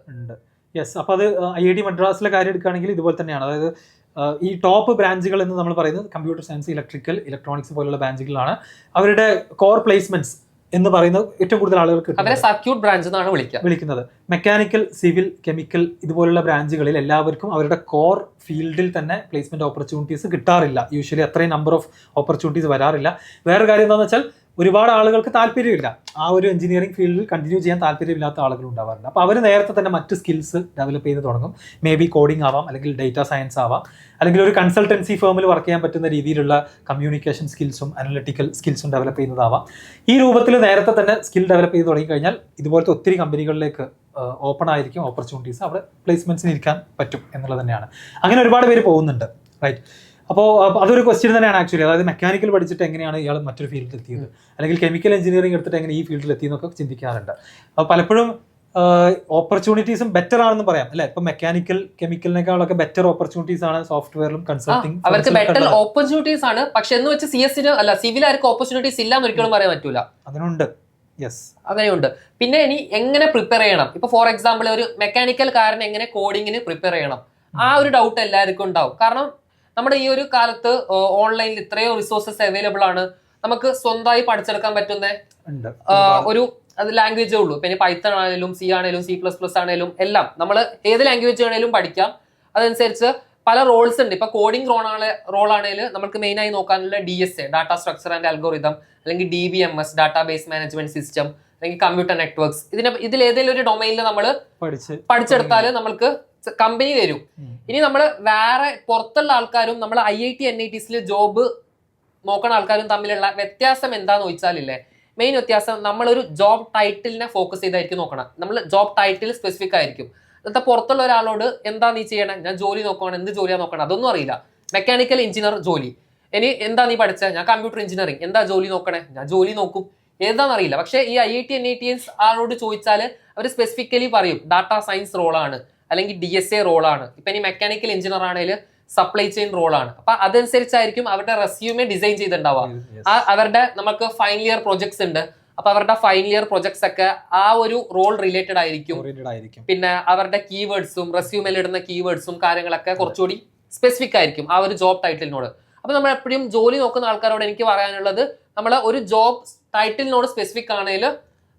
യെസ്. അപ്പോൾ അത് IIT മദ്രാസിലെ കാര്യം എടുക്കുകയാണെങ്കിൽ ഇതുപോലെ തന്നെയാണ്. അതായത് ഈ ടോപ്പ് ബ്രാഞ്ചുകൾ എന്ന് നമ്മൾ പറയുന്നത് കമ്പ്യൂട്ടർ സയൻസ്, ഇലക്ട്രിക്കൽ, ഇലക്ട്രോണിക്സ് പോലുള്ള ബ്രാഞ്ചുകളാണ്. അവരുടെ കോർ പ്ലേസ്മെന്റ്സ് എന്ന് പറയുന്നത് ഏറ്റവും കൂടുതൽ ആളുകൾക്ക് സർക്യൂട്ട് ബ്രാഞ്ച് എന്നാണ് വിളിക്കുന്നത്. മെക്കാനിക്കൽ, സിവിൽ, കെമിക്കൽ ഇതുപോലുള്ള ബ്രാഞ്ചുകളിൽ എല്ലാവർക്കും അവരുടെ കോർ ഫീൽഡിൽ തന്നെ പ്ലേസ്മെന്റ് ഓപ്പർച്യൂണിറ്റീസ് കിട്ടാറില്ല. യൂഷ്വലി അത്രയും നമ്പർ ഓഫ് ഓപ്പർച്യൂണിറ്റീസ് വരാറില്ല. വേറെ കാര്യം എന്താണെന്ന് വെച്ചാൽ ഒരുപാട് ആളുകൾക്ക് താല്പര്യമില്ല, ആ ഒരു എഞ്ചിനീയറിംഗ് ഫീൽഡിൽ കണ്ടിന്യൂ ചെയ്യാൻ താല്പര്യമില്ലാത്ത ആളുകൾ ഉണ്ടാവാറുണ്ട്. അപ്പോൾ അവർ നേരത്തെ തന്നെ മറ്റ് സ്കിൽസ് ഡെവലപ്പ് ചെയ്ത് തുടങ്ങും. മേ ബി കോഡിംഗ് ആവാം, അല്ലെങ്കിൽ ഡേറ്റാ സയൻസ് ആവാം, അല്ലെങ്കിൽ ഒരു കൺസൾട്ടൻസി ഫേമിൽ വർക്ക് ചെയ്യാൻ പറ്റുന്ന രീതിയിലുള്ള കമ്മ്യൂണിക്കേഷൻ സ്കിൽസും അനലിറ്റിക്കൽ സ്കിൽസും ഡെവലപ്പ് ചെയ്യുന്നതാവാം. ഈ രൂപത്തിൽ നേരത്തെ തന്നെ സ്കിൽ ഡെവലപ്പ് ചെയ്ത് തുടങ്ങിക്കഴിഞ്ഞാൽ ഇതുപോലത്തെ ഒത്തിരി കമ്പനികളിലേക്ക് ഓപ്പൺ ആയിരിക്കും ഓപ്പർച്യൂണിറ്റീസ്, അവിടെ പ്ലേസ്മെന്റ്സിന് ഇരിക്കാൻ പറ്റും എന്നുള്ളത് തന്നെയാണ്. അങ്ങനെ ഒരുപാട് പേര് പോകുന്നുണ്ട്, റൈറ്റ്. അപ്പോൾ അതൊരു ക്വസ്റ്റ്യൻ തന്നെയാണ് ആക്ച്വലി. അതായത് മെക്കാനിക്കൽ പഠിച്ചിട്ട് എങ്ങനെയാണ് ഇയാൾ മറ്റൊരു ഫീൽഡിൽ എത്തിയത്, അല്ലെങ്കിൽ കെമിക്കൽ എഞ്ചിനീയറിംഗ് എടുത്തിട്ട് എങ്ങനെ ഈ ഫീൽഡിൽ എത്തിയെന്നൊക്കെ ചിന്തിക്കാറുണ്ട്. അപ്പോൾ പലപ്പോഴും ഓപ്പർച്യൂണിറ്റീസും ബെറ്റർ ആണെന്ന് പറയാം അല്ലെ. ഇപ്പൊ മെക്കാനിക്കൽ കെമിക്കലിനേക്കാളൊക്കെ ബെറ്റർ ഓപ്പർച്യൂണിറ്റീസ് ആണ് സോഫ്റ്റ്വെയറിലും കൺസൾട്ടിംഗ്. അവർക്ക് ബെറ്റർ ഓപ്പർച്യൂണിറ്റീസ് ആണ്. പക്ഷെ എന്ന് വെച്ച് CS അല്ല സിവിൽ ആർക്ക് ഓപ്പർച്യൂണിറ്റീസ് ഇല്ല എന്ന് ഒരിക്കലും പറയാൻ പറ്റൂല. അതിനുണ്ട്, യെസ്, അങ്ങനെയുണ്ട്. പിന്നെ ഇനി എങ്ങനെ പ്രിപ്പയർ ചെയ്യണം, ഇപ്പൊ ഫോർ എക്സാമ്പിൾ ഒരു മെക്കാനിക്കൽ കാരൻ എങ്ങനെ കോഡിങ്ങിന് പ്രിപ്പയർ ചെയ്യണം, ആ ഒരു ഡൗട്ട് എല്ലാവർക്കും ഉണ്ടാവും. കാരണം നമ്മുടെ ഈ ഒരു കാലത്ത് ഓൺലൈനിൽ ഇത്രയോ റിസോഴ്സസ് അവൈലബിൾ ആണ്. നമുക്ക് സ്വന്തമായി പഠിച്ചെടുക്കാൻ പറ്റുന്ന ഒരു അത് ലാംഗ്വേജേ ഉള്ളൂ. പിന്നെ പൈത്തൺ ആണെങ്കിലും C ആണെങ്കിലും C++ ആണെങ്കിലും എല്ലാം നമ്മൾ ഏത് ലാംഗ്വേജ് ആണെങ്കിലും പഠിക്കാം. അതനുസരിച്ച് പല റോൾസ് ഉണ്ട്. ഇപ്പൊ കോഡിംഗ് റോൾ ആണെങ്കിൽ നമുക്ക് മെയിൻ ആയി നോക്കാനുള്ള DSA, data structure and algorithm, അല്ലെങ്കിൽ DBMS, ഡാറ്റാബേസ് മാനേജ്മെന്റ് സിസ്റ്റം, അല്ലെങ്കിൽ കമ്പ്യൂട്ടർ നെറ്റ്വർക്ക്സ്. ഇതിൽ ഏതെങ്കിലും ഒരു ഡൊമൈനിൽ നമ്മൾ പഠിച്ചെടുത്താൽ നമ്മൾക്ക് കമ്പനി വരും. ഇനി നമ്മൾ വേറെ പുറത്തുള്ള ആൾക്കാരും നമ്മൾ IIT NITs ജോബ് നോക്കുന്ന ആൾക്കാരും തമ്മിലുള്ള വ്യത്യാസം എന്താന്ന് ചോദിച്ചാലില്ലേ, മെയിൻ വ്യത്യാസം നമ്മളൊരു ജോബ് ടൈറ്റിലിനെ ഫോക്കസ് ചെയ്തായിരിക്കും നോക്കണം. നമ്മൾ ജോബ് ടൈറ്റിൽ സ്പെസിഫിക് ആയിരിക്കും. എന്നിട്ട് പുറത്തുള്ള ഒരാളോട് എന്താ നീ ചെയ്യണം, ഞാൻ ജോലി നോക്കണം, എന്ത് ജോലിയാണ് നോക്കണം, അതൊന്നും അറിയില്ല. മെക്കാനിക്കൽ എഞ്ചിനീയർ ജോലി, ഇനി എന്താ നീ പഠിച്ചത്, ഞാൻ കമ്പ്യൂട്ടർ എഞ്ചിനീയറിംഗ്, എന്താ ജോലി നോക്കണേ, ഞാൻ ജോലി നോക്കും, ഏതാണെന്ന് അറിയില്ല. പക്ഷേ ഈ IIT NITs ആളോട് ചോദിച്ചാൽ അവർ സ്പെസിഫിക്കലി പറയും ഡാറ്റാ സയൻസ് റോളാണ്, അല്ലെങ്കിൽ DSA റോളാണ്. ഇപ്പൊ ഇനി മെക്കാനിക്കൽ എഞ്ചിനീയർ ആണെങ്കിൽ സപ്ലൈ ചെയിൻ റോളാണ്. അപ്പൊ അതനുസരിച്ചായിരിക്കും അവരുടെ റെസ്യൂമെ ഡിസൈൻ ചെയ്തിട്ടുണ്ടാവുക. അവരുടെ നമുക്ക് ഫൈനൽ ഇയർ പ്രൊജക്ട്സ് ഉണ്ട്. അപ്പൊ അവരുടെ ഫൈനൽ ഇയർ പ്രൊജക്ട്സ് ഒക്കെ ആ ഒരു റോൾ റിലേറ്റഡ് ആയിരിക്കും. പിന്നെ അവരുടെ കീവേഡ്സും റെസ്യൂമിൽ ഇടുന്ന കീവേഡ്സും കാര്യങ്ങളൊക്കെ കുറച്ചുകൂടി സ്പെസിഫിക് ആയിരിക്കും ആ ഒരു ജോബ് ടൈറ്റിലിനോട്. അപ്പൊ നമ്മൾ എപ്പോഴും ജോലി നോക്കുന്ന ആൾക്കാരോട് എനിക്ക് പറയാനുള്ളത്, നമ്മൾ ഒരു ജോബ് ടൈറ്റിലിനോട് സ്പെസിഫിക് ആണെങ്കിൽ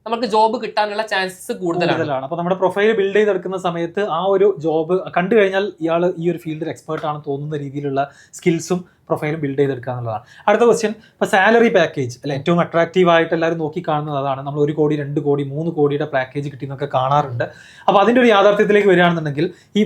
നമുക്ക് ജോബ് കിട്ടാനുള്ള ചാൻസസ് കൂടുതലാണ്. അപ്പൊ നമ്മുടെ പ്രൊഫൈൽ ബിൽഡ് ചെയ്തെടുക്കുന്ന സമയത്ത് ആ ഒരു ജോബ് കണ്ടു കഴിഞ്ഞാൽ ഇയാൾ ഈ ഒരു ഫീൽഡിൽ എക്സ്പേർട്ട് ആണ് തോന്നുന്ന രീതിയിലുള്ള സ്കിൽസും പ്രൊഫൈലും ബിൽഡ് ചെയ്തെടുക്കുക എന്നുള്ളതാണ്. അടുത്ത ക്വസ്റ്റ്യൻ, ഇപ്പൊ സാലറി പാക്കേജ് അല്ലെ ഏറ്റവും അട്രാക്റ്റീവ് ആയിട്ട് എല്ലാവരും നോക്കി കാണുന്നത് അതാണ്. നമ്മൾ 1 കോടി 2 കോടി 3 കോടിയുടെ പാക്കേജ് കിട്ടിയെന്നൊക്കെ കാണാറുണ്ട്. അപ്പൊ അതിന്റെ ഒരു യാഥാർത്ഥ്യത്തിലേക്ക് വരികയാണെന്നുണ്ടെങ്കിൽ ഈ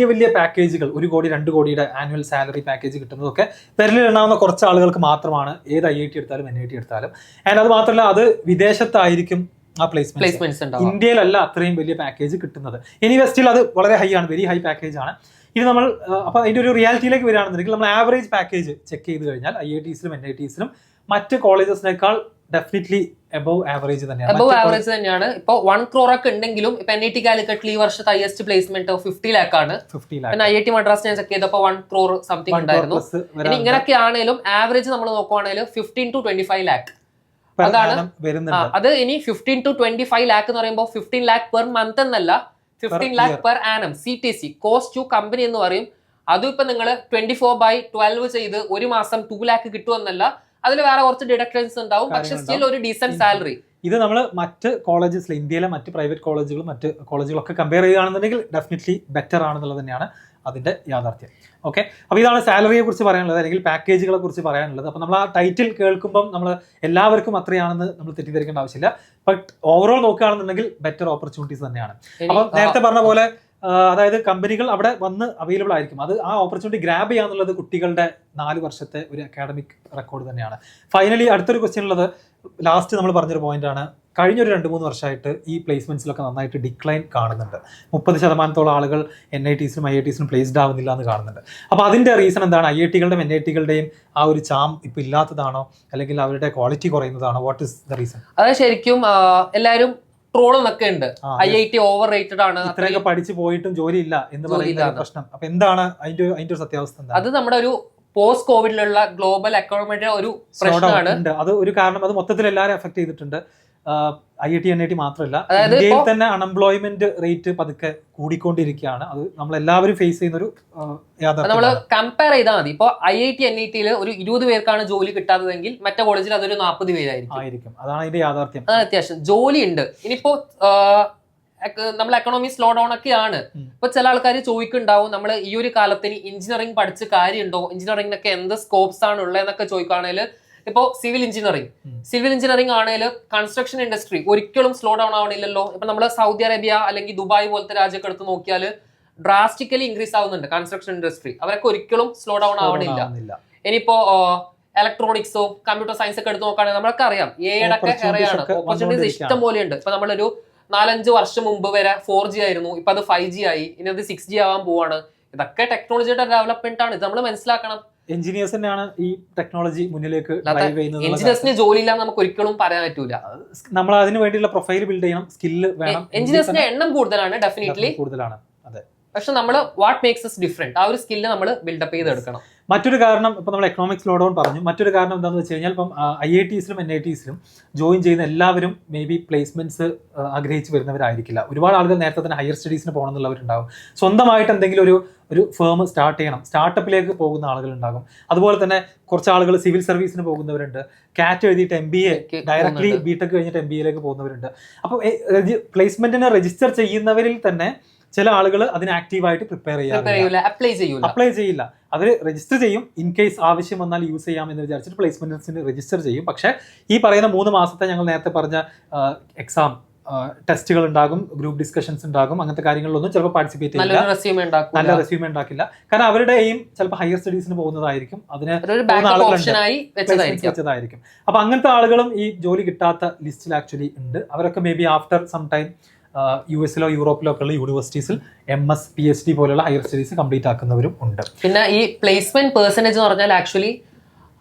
വലിയ പാക്കേജുകൾ 1 കോടി 2 കോടിയുടെ ആനുവൽ സാലറി പാക്കേജ് കിട്ടുന്നതൊക്കെ വിരലിലെണ്ണാവുന്ന കുറച്ച് ആളുകൾക്ക് മാത്രമാണ്, ഏത് IIT എടുത്താലും NIT എടുത്താലും. ആൻഡ് അത് മാത്രമല്ല, അത് വിദേശത്തായിരിക്കും ആ പ്ലേസ്മെന്റ്സ്. ഇന്ത്യയിലല്ല അത്രയും വലിയ പാക്കേജ് കിട്ടുന്നത്. ഇനി വെസ്റ്റിൽ അത് വളരെ ഹൈ ആണ്, വെരി ഹൈ പാക്കേജ് ആണ്. ഇത് നമ്മൾ അപ്പൊ അതിന്റെ ഒരു റിയാലിറ്റിയിലേക്ക് വരികയാണെന്നുണ്ടെങ്കിൽ നമ്മൾ ആവറേജ് പാക്കേജ് ചെക്ക് ചെയ്ത് കഴിഞ്ഞാൽ IITs-ലും NITs-ലും മറ്റ് കോളേജസിനേക്കാൾ ഡെഫിനറ്റ്ലി എബവ് ആവറേജ് തന്നെയാണ്. ഇപ്പൊ 1 crore ഒക്കെ ഉണ്ടെങ്കിലും ഇപ്പൊ NIT കാലിക്കറ്റിൽ ഈ വർഷത്തെ ഹയസ്റ്റ് പ്ലേസ്മെന്റ് 50 lakh ആണ്. പിന്നെ IIT മദ്രാസ് ഞാൻ ചെക്ക് ചെയ്തപ്പോ 1 crore സംതിങ് ഉണ്ടായിരുന്നു. ഇനി ഇങ്ങനെയൊക്കെ ആണെങ്കിലും ആവറേജ് നമ്മൾ നോക്കുവാണെങ്കിൽ 15 to 25 lakh അതാണ് വരുന്നത്. അത് ഇനി 15 to 25 lakh എന്ന് പറയുമ്പോൾ 15 lakh പെർ മന്ത് എന്നല്ല, 15 lakh per annum, CTC cost to company എന്ന് പറയും. അതും ഇപ്പൊ നിങ്ങൾ 24/12 ചെയ്ത് ഒരു മാസം 2 lakh കിട്ടുമെന്നല്ല, അതിൽ വേറെ കുറച്ച് ഡിഡക്ഷൻസ് ഉണ്ടാവും. പക്ഷെ സ്റ്റിൽ ഒരു ഡീസന്റ് സാലറി. ഇത് നമ്മൾ മറ്റ് കോളേജസിൽ, ഇന്ത്യയിലെ മറ്റ് പ്രൈവറ്റ് കോളേജുകളും മറ്റ് കോളേജുകളൊക്കെ കമ്പയർ ചെയ്യുകയാണെന്നുണ്ടെങ്കിൽ ഡെഫിനറ്റ്ലി ബെറ്റർ ആണെന്നുള്ളത് തന്നെയാണ് അതിന്റെ യാഥാർത്ഥ്യം. ഓക്കെ, അപ്പോൾ ഇതാണ് സാലറിയെ കുറിച്ച് പറയാനുള്ളത്, അല്ലെങ്കിൽ പാക്കേജുകളെ കുറിച്ച് പറയാനുള്ളത്. അപ്പോൾ നമ്മൾ ആ ടൈറ്റിൽ കേൾക്കുമ്പം നമ്മൾ എല്ലാവർക്കും അത്രയാണെന്ന് നമ്മൾ തെറ്റിദ്ധരിക്കേണ്ട ആവശ്യമില്ല. ബട്ട് ഓവറോൾ നോക്കുകയാണെന്നുണ്ടെങ്കിൽ ബെറ്റർ ഓപ്പർച്യൂണിറ്റീസ് തന്നെയാണ്. അപ്പോൾ നേരത്തെ പറഞ്ഞ പോലെ അതായത് കമ്പനികൾ അവിടെ വന്ന് അവൈലബിൾ ആയിരിക്കും. അത് ആ ഓപ്പർച്യൂണിറ്റി ഗ്രാബ് ചെയ്യാന്നുള്ളത് കുട്ടികളുടെ 4 വർഷത്തെ ഒരു അക്കാഡമിക് റെക്കോർഡ് തന്നെയാണ്. ഫൈനലി അടുത്തൊരു ക്വസ്റ്റ്യൻ ഉള്ളത്, ലാസ്റ്റ് നമ്മൾ പറഞ്ഞൊരു പോയിന്റ് ആണ്, കഴിഞ്ഞൊരു 2-3 വർഷമായിട്ട് ഈ പ്ലേസ്മെന്റ്സിലൊക്കെ നന്നായിട്ട് ഡിക്ലൈൻ കാണുന്നുണ്ട്. 30% ആളുകൾ NITs-ലും IITs-ലും പ്ലേസ്ഡ് ആവുന്നില്ല എന്ന് കാണുന്നുണ്ട്. അപ്പോൾ അതിന്റെ റീസൺ എന്താണ്? IIT-കളുടെയും NIT-കളുടെയും ആ ഒരു ചാം ഇപ്പൊ ഇല്ലാത്തതാണോ, അല്ലെങ്കിൽ അവരുടെ ക്വാളിറ്റി കുറയുന്നതാണോ? What is the reason? അത് ശരിക്കും എല്ലാവരും ട്രോളൊക്കെ ഉണ്ട്, IIT ഓവർ റേറ്റഡ് ആണ്, ഇത്രയൊക്കെ പഠിച്ചു പോയിട്ടും ജോലി ഇല്ല എന്ന് പറയുന്ന പ്രശ്നം. അപ്പൊ എന്താണ് അതിന്റെ ഒരു സത്യാവസ്ഥ? അത് നമ്മുടെ ഒരു പോസ്റ്റ് കോവിഡിലുള്ള ഗ്ലോബൽ എക്കോണമിയുടെ ഒരു പ്രശ്നമാണ്. അത് ഒരു കാരണം, അത് മൊത്തത്തിൽ എല്ലാവരും എഫക്ട് ചെയ്തിട്ടുണ്ട്. IIT NIT മാത്രമല്ല, ഇന്ത്യയിൽ തന്നെ അൺഎംപ്ലോയ്മെന്റ് റേറ്റ് പതുക്കെ കൂടിക്കൊണ്ടിരിക്കുകയാണ്. അത് നമ്മൾ എല്ലാവരും ഫേസ് ചെയ്യുന്ന ഒരു യാഥാർത്ഥ്യം. നമ്മൾ കമ്പയർ ചെയ്താൽ മതി. ഇപ്പൊ IIT NIT-ൽ ഒരു 20 പേർക്കാണ് ജോലി കിട്ടാത്തതെങ്കിൽ മറ്റേ കോളേജിൽ അതൊരു 40 പേരായിരിക്കും. അതാണ് അതിന്റെ യാഥാർത്ഥ്യം. അതാണ് അത്യാവശ്യം ജോലി ഉണ്ട്. ഇനിയിപ്പോ നമ്മൾ എക്കണോമി സ്ലോ ഡൗൺ ഒക്കെയാണ്. ഇപ്പൊ ചില ആൾക്കാർ ചോദിക്കുന്നുണ്ടാവും, നമ്മൾ ഈ ഒരു കാലത്തിന് എഞ്ചിനീയറിംഗ് പഠിച്ച് കാര്യമുണ്ടോ, എഞ്ചിനീയറിംഗിനൊക്കെ എന്ത് സ്കോപ്സ് ആണ് ഉള്ളതെന്നൊക്കെ ചോദിക്കുകയാണെങ്കിൽ, ഇപ്പോ സിവിൽ എഞ്ചിനീയറിംഗ് ആണെങ്കിൽ കൺസ്ട്രക്ഷൻ ഇൻഡസ്ട്രി ഒരിക്കലും സ്ലോ ഡൗൺ ആവണില്ലല്ലോ. ഇപ്പൊ നമ്മൾ സൗദി അറേബ്യ അല്ലെങ്കിൽ ദുബായ് പോലത്തെ രാജ്യമൊക്കെ എടുത്ത് നോക്കിയാൽ ഡ്രാസ്റ്റിക്കലി ഇൻക്രീസ് ആവുന്നുണ്ട് കൺസ്ട്രക്ഷൻ ഇൻഡസ്ട്രി. അവരൊക്കെ ഒരിക്കലും സ്ലോ ഡൗൺ ആവണില്ല. ഇനിയിപ്പോ ഇലക്ട്രോണിക്സോ കമ്പ്യൂട്ടർ സയൻസ് ഒക്കെ എടുത്ത് നോക്കുകയാണെങ്കിൽ നമ്മളൊക്കെ അറിയാം, എയുടെ ഒക്കെ ഏറെയാണ്, ഓപ്പർച്യൂണിറ്റീസ് ഇഷ്ടം പോലെ ഉണ്ട്. ഇപ്പൊ നമ്മളൊരു 4-5 വർഷം മുമ്പ് വരെ 4G ആയിരുന്നു, ഇപ്പൊ അത് 5G ആയി, ഇനി അത് 6G ആവാൻ പോവാണ്. ഇതൊക്കെ ടെക്നോളജിയുടെ ഡെവലപ്മെന്റ് ആണ്. ഇത് നമ്മൾ മനസ്സിലാക്കണം. എഞ്ചിനീയേഴ്സ് തന്നെയാണ് ഈ ടെക്നോളജി മുന്നിലേക്ക് ഡ്രൈവ് ചെയ്യുന്നത്. എഞ്ചിനീയേഴ്സിന് ജോലി ഇല്ല നമുക്ക് ഒരിക്കലും പറയാൻ പറ്റൂല. നമ്മൾ അതിന് വേണ്ടിയുള്ള പ്രൊഫൈൽ ബിൽഡ് ചെയ്യണം, സ്കില്ല് വേണം. എഞ്ചിനീയേഴ്സിന്റെ എണ്ണം കൂടുതലാണ്, ഡെഫിനറ്റ്ലി കൂടുതലാണ്. അതെ, പക്ഷെ നമ്മൾ വാട്ട് മേക്സ് us ഡിഫറെന്റ്, ആ ഒരു സ്കില്ല് നമ്മൾ ബിൽഡപ്പ് ചെയ്തെടുക്കണം. മറ്റൊരു കാരണം ഇപ്പൊ നമ്മൾ എക്കണോമിക്സ് സ്ലോ ഡൗൺ പറഞ്ഞു. മറ്റൊരു കാരണം എന്താണെന്ന് വെച്ച് കഴിഞ്ഞാൽ ഇപ്പം IITസിലും NITസിലും ജോയിൻ ചെയ്യുന്ന എല്ലാവരും മേ ബി പ്ലേസ്മെന്റ്സ് ആഗ്രഹിച്ച് വരുന്നവരായിരിക്കില്ല. ഒരുപാട് ആളുകൾ നേരത്തെ തന്നെ ഹയർ സ്റ്റഡീസിന് പോകണം എന്നുള്ളവരുണ്ടാകും. സ്വന്തമായിട്ട് എന്തെങ്കിലും ഒരു ഫേം സ്റ്റാർട്ട് ചെയ്യണം, സ്റ്റാർട്ടപ്പിലേക്ക് പോകുന്ന ആളുകളുണ്ടാകും. അതുപോലെ തന്നെ കുറച്ച് ആളുകൾ സിവിൽ സർവീസിന് പോകുന്നവരുണ്ട്, കാറ്റ് എഴുതിയിട്ട് MBA ഡയറക്ട്ലി BTech കഴിഞ്ഞിട്ട് MBAയിലേക്ക് പോകുന്നവരുണ്ട്. അപ്പോൾ പ്ലേസ്മെന്റിന് രജിസ്റ്റർ ചെയ്യുന്നവരിൽ തന്നെ ചില ആളുകൾ അതിന് ആക്റ്റീവായിട്ട് പ്രിപ്പയർ ചെയ്യാറില്ല, അപ്ലൈ ചെയ്യില്ല. അവർ രജിസ്റ്റർ ചെയ്യും, ഇൻ കേസ് ആവശ്യം വന്നാൽ യൂസ് ചെയ്യാം എന്ന് വിചാരിച്ചിട്ട് പ്ലേസ്മെന്റ്സിന് രജിസ്റ്റർ ചെയ്യും. പക്ഷേ ഈ പറയുന്ന 3 മാസത്തെ ഞങ്ങൾ നേരത്തെ പറഞ്ഞ എക്സാം ടെസ്റ്റുകൾ ഉണ്ടാകും, ഗ്രൂപ്പ് ഡിസ്കഷൻസ് ഉണ്ടാകും, അങ്ങനത്തെ കാര്യങ്ങളിലൊന്നും ചിലപ്പോൾ പാർട്ടിസിപ്പേറ്റ് ചെയ്യില്ല, നല്ല റെസ്യൂമേ ഉണ്ടാക്കില്ല. കാരണം അവരുടെ എയിം ചിലപ്പോൾ ഹയർ സ്റ്റഡീസിന് പോകുന്നതായിരിക്കും, അതിന് വെച്ചതായിരിക്കും. അപ്പൊ അങ്ങനത്തെ ആളുകളും ഈ ജോലി കിട്ടാത്ത ലിസ്റ്റിൽ ആക്ച്വലി ഉണ്ട്. അവരൊക്കെ may be after some time US-ലോ യൂറോപ്പിലോ ഒക്കെ ഉള്ള യൂണിവേഴ്സിറ്റീസിൽ MS PhD പോലുള്ള ഹയർ സ്റ്റഡീസ് കംപ്ലീറ്റ് ആക്കുന്നവരും ഉണ്ട്. പിന്നെ ഈ പ്ലേസ്മെന്റ് പെർസെന്റേജ് എന്ന് പറഞ്ഞാൽ ആക്ച്വലി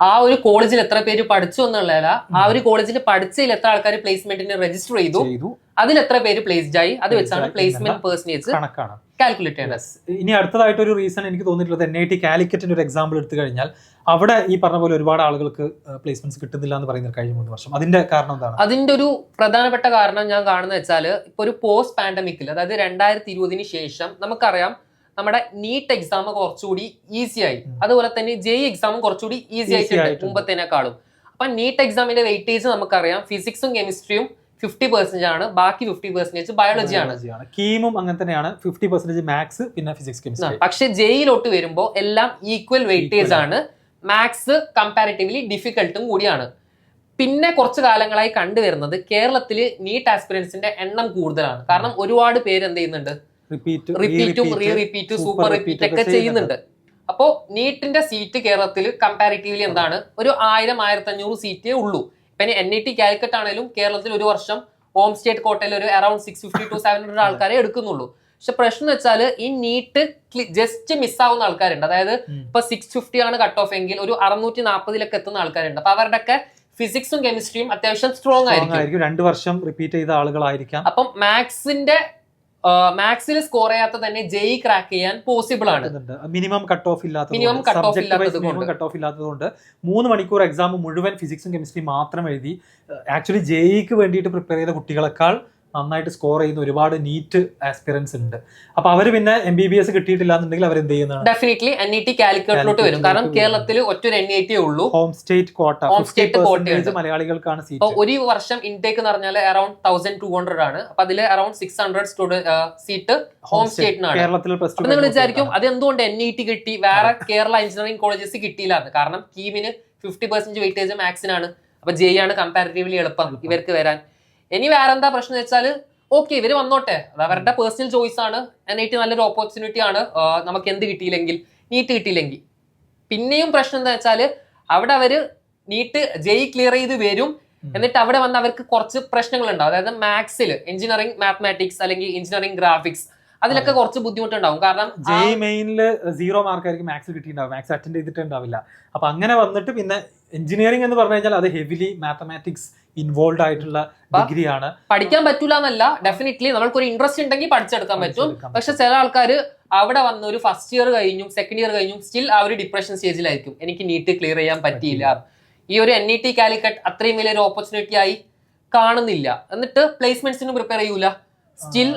ആ ഒരു കോളേജിൽ എത്ര പേര് പഠിച്ചു എന്നുള്ളതല്ല, ആ ഒരു കോളേജിൽ പഠിച്ചതിൽ എത്ര ആൾക്കാർ പ്ലേസ്മെന്റിന് രജിസ്റ്റർ ചെയ്തു, അതിൽ എത്ര പേര് പ്ലേസ്ഡ് ആയി, അത് വെച്ചാണ് പ്ലേസ്മെന്റ് പെർസെന്റേജ് കണക്കാണ് കാൽക്കുലേറ്റ് ചെയ്യുന്നത്. ഇനി അടുത്തതായിട്ടൊരു റീസൺ എനിക്ക് തോന്നിയിട്ടുള്ളത് NIT കാലിക്കറ്റിന്റെ ഒരു എക്സാമ്പിൾ എടുത്തു കഴിഞ്ഞാൽ അവിടെ ഈ പറഞ്ഞ പോലെ ഒരുപാട് ആളുകൾക്ക് പ്ലേസ്മെന്റ്സ് കിട്ടുന്നില്ല എന്ന് പറയുന്നത് കഴിഞ്ഞ 3 വർഷം. അതിന്റെ കാരണം എന്താണ്? അതിന്റെ ഒരു പ്രധാനപ്പെട്ട കാരണം ഞാൻ കാണുന്നത് വെച്ചാൽ ഇപ്പൊ ഒരു പോസ്റ്റ് പാൻഡമിക്കിൽ, അതായത് 2020 ശേഷം നമുക്കറിയാം നമ്മുടെ നീറ്റ് എക്സാം കുറച്ചുകൂടി ഈസി ആയി, അതുപോലെ തന്നെ JEE എക്സാമും കുറച്ചുകൂടി ഈസി ആയിട്ടുണ്ട് മുമ്പത്തേനേക്കാളും. അപ്പൊ നീറ്റ് എക്സാമിന്റെ വെയിറ്റേജ് നമുക്കറിയാം ഫിസിക്സും കെമിസ്ട്രിയും 50% ആണ്, ബാക്കി 50% ബയോളജിയാണ്. കീമും അങ്ങനെ തന്നെയാണ്, 50% മാത്സ്, പിന്നെ ഫിസിക്സ് കെമിസ്ട്രി. പക്ഷെ JEEലോട്ട് വരുമ്പോൾ എല്ലാം ഈക്വൽ വെയിറ്റേജ് ആണ്. മാത്സ് കമ്പാരിറ്റീവ്ലി ഡിഫിക്കൽട്ടും കൂടിയാണ്. പിന്നെ കുറച്ച് കാലങ്ങളായി കണ്ടുവരുന്നത് കേരളത്തിൽ നീറ്റ് ആസ്പിറൻസിന്റെ എണ്ണം കൂടുതലാണ്. കാരണം ഒരുപാട് പേര് എന്ത് ചെയ്യുന്നുണ്ട്, റിപ്പീറ്റും റിപ്പീറ്റും സൂപ്പർ റിപ്പീറ്റ് ഒക്കെ ചെയ്യുന്നുണ്ട്. അപ്പോ നീറ്റിന്റെ സീറ്റ് കേരളത്തിൽ കമ്പാരിറ്റീവ്ലി എന്താണ്, ഒരു 1000-1500 സീറ്റേ ഉള്ളൂ. പിന്നെ NIT കാലിക്കറ്റ് ആണെങ്കിലും കേരളത്തിൽ ഒരു വർഷം ഹോം സ്റ്റേറ്റ് കോട്ടയിൽ ഒരു അറൌണ്ട് 650 to 700 ആൾക്കാരെ എടുക്കുന്നുള്ളൂ. പക്ഷെ പ്രശ്നം എന്ന് വെച്ചാൽ ഈ നീറ്റ് ജസ്റ്റ് മിസ്സാവുന്ന ആൾക്കാരുണ്ട്. അതായത് ഇപ്പൊ 650 ആണ് കട്ട് ഓഫ് എങ്കിൽ ഒരു 640 എത്തുന്ന ആൾക്കാരുണ്ട്. അപ്പൊ അവരുടെയൊക്കെ ഫിസിക്സും കെമിസ്ട്രിയും അത്യാവശ്യം സ്ട്രോങ് ആയിരിക്കും, 2 വർഷം റിപ്പീറ്റ് ചെയ്ത ആളുകളായിരിക്കാം. അപ്പം മാത്സിൽ സ്കോർ ചെയ്യാത്ത തന്നെ JEE ക്രാക്ക് ചെയ്യാൻ പോസിബിൾ ആണ്. മിനിമം കട്ട് ഓഫ് ഇല്ലാത്തതുകൊണ്ട് 3 മണിക്കൂർ എക്സാം മുഴുവൻ ഫിസിക്സും കെമിസ്ട്രി മാത്രം എഴുതി ആക്ച്വലി JEEക്ക് വേണ്ടിയിട്ട് പ്രിപ്പയർ ചെയ്ത കുട്ടികളെക്കാൾ നന്നായിട്ട് സ്കോർ ചെയ്യുന്ന ഒരുപാട് നീറ്റ് ആസ്പിറൻസ് ഉണ്ട്. അപ്പൊ അവര് പിന്നെ MBBS കിട്ടിയിട്ടില്ല എന്നുണ്ടെങ്കിൽ അവർ എന്ത് ചെയ്യുന്നതാണ്, ഡെഫിനറ്റ്ലി NIT കാലിക്കറ്റിലോട്ട് വരും. കാരണം കേരളത്തിൽ ഒറ്റൊരു NIT ഉള്ളൂ, ഹോം സ്റ്റേറ്റ് കോട്ട, മലയാളികൾക്കാണ് സീറ്റ്. ഒരു വർഷം ഇൻടേക്ക് എന്ന് പറഞ്ഞാൽ അറൌണ്ട് 1200 ആണ്. അപ്പൊ അതിൽ അറൌണ്ട് 600 സീറ്റ് ഹോം സ്റ്റേറ്റിനാണ്. കേരളത്തിൽ നിങ്ങൾ വിചാരിക്കും അത് എന്തുകൊണ്ട് NIT കിട്ടി, വേറെ കേരള എഞ്ചിനീയറിംഗ് കോളേജസ് കിട്ടിയില്ല എന്ന്. കാരണം കീമിന് 50% വെയിറ്റേജ് മാത്സിനാണ്. അപ്പൊ JEE ആണ് കമ്പാരിറ്റീവ്ലി എളുപ്പം ഇവർക്ക് വരാൻ. ഇനി വേറെ എന്താ പ്രശ്നം എന്ന് വെച്ചാൽ ഓക്കെ ഇവര് വന്നോട്ടെ, അത് അവരുടെ പേഴ്സണൽ ചോയ്സ് ആണ്. NIT നല്ലൊരു ഓപ്പർച്യൂണിറ്റി ആണ്. നമുക്ക് എന്ത് കിട്ടിയില്ലെങ്കിൽ, നീറ്റ് കിട്ടിയില്ലെങ്കിൽ. പിന്നെയും പ്രശ്നം എന്താ വെച്ചാൽ അവിടെ അവര് നീറ്റ് JEE ക്ലിയർ ചെയ്ത് വരും, എന്നിട്ട് അവിടെ വന്ന് അവർക്ക് കുറച്ച് പ്രശ്നങ്ങളുണ്ടാവും. അതായത് മാത്സിൽ എഞ്ചിനീയറിംഗ് മാത്തമാറ്റിക്സ് അല്ലെങ്കിൽ എഞ്ചിനീയറിംഗ് ഗ്രാഫിക്സ് അതിലൊക്കെ കുറച്ച് ബുദ്ധിമുട്ടുണ്ടാവും. കാരണം JEE മെയിനില് 0 മാർക്കായിരിക്കും മാത്സ് കിട്ടിയിട്ടുണ്ടാവും, മാത്സ് അറ്റൻഡ് ചെയ്തിട്ടുണ്ടാവില്ല. അപ്പൊ അങ്ങനെ വന്നിട്ട് പിന്നെ എഞ്ചിനീയറിംഗ് എന്ന് പറഞ്ഞു കഴിഞ്ഞാൽ അത് ഹെവിലി മാത്തമാറ്റിക്സ് ഇൻവോൾവ് ആയിട്ടുള്ള ഡിഗ്രിയാണ്. പഠിക്കാൻ പറ്റൂല എന്നല്ല, ഡെഫിനറ്റ്ലി നമ്മൾക്ക് ഒരു ഇൻട്രസ്റ്റ് ഉണ്ടെങ്കിൽ പഠിച്ചെടുക്കാൻ പറ്റും. പക്ഷെ ചില ആൾക്കാർ അവിടെ വന്ന് ഒരു ഫസ്റ്റ് ഇയർ കഴിഞ്ഞും സെക്കൻഡ് ഇയർ കഴിഞ്ഞും സ്റ്റിൽ ആ ഒരു ഡിപ്രഷൻ സ്റ്റേജിലായിരിക്കും, എനിക്ക് നീറ്റ് ക്ലിയർ ചെയ്യാൻ പറ്റിയില്ല. ഈ ഒരു NIT കാലിക്കറ്റ് അത്രയും വലിയൊരു ഓപ്പർച്യൂണിറ്റി ആയി കാണുന്നില്ല, എന്നിട്ട് പ്ലേസ്മെന്റ്സിനും പ്രിപ്പയർ ചെയ്യൂല. സ്റ്റിൽ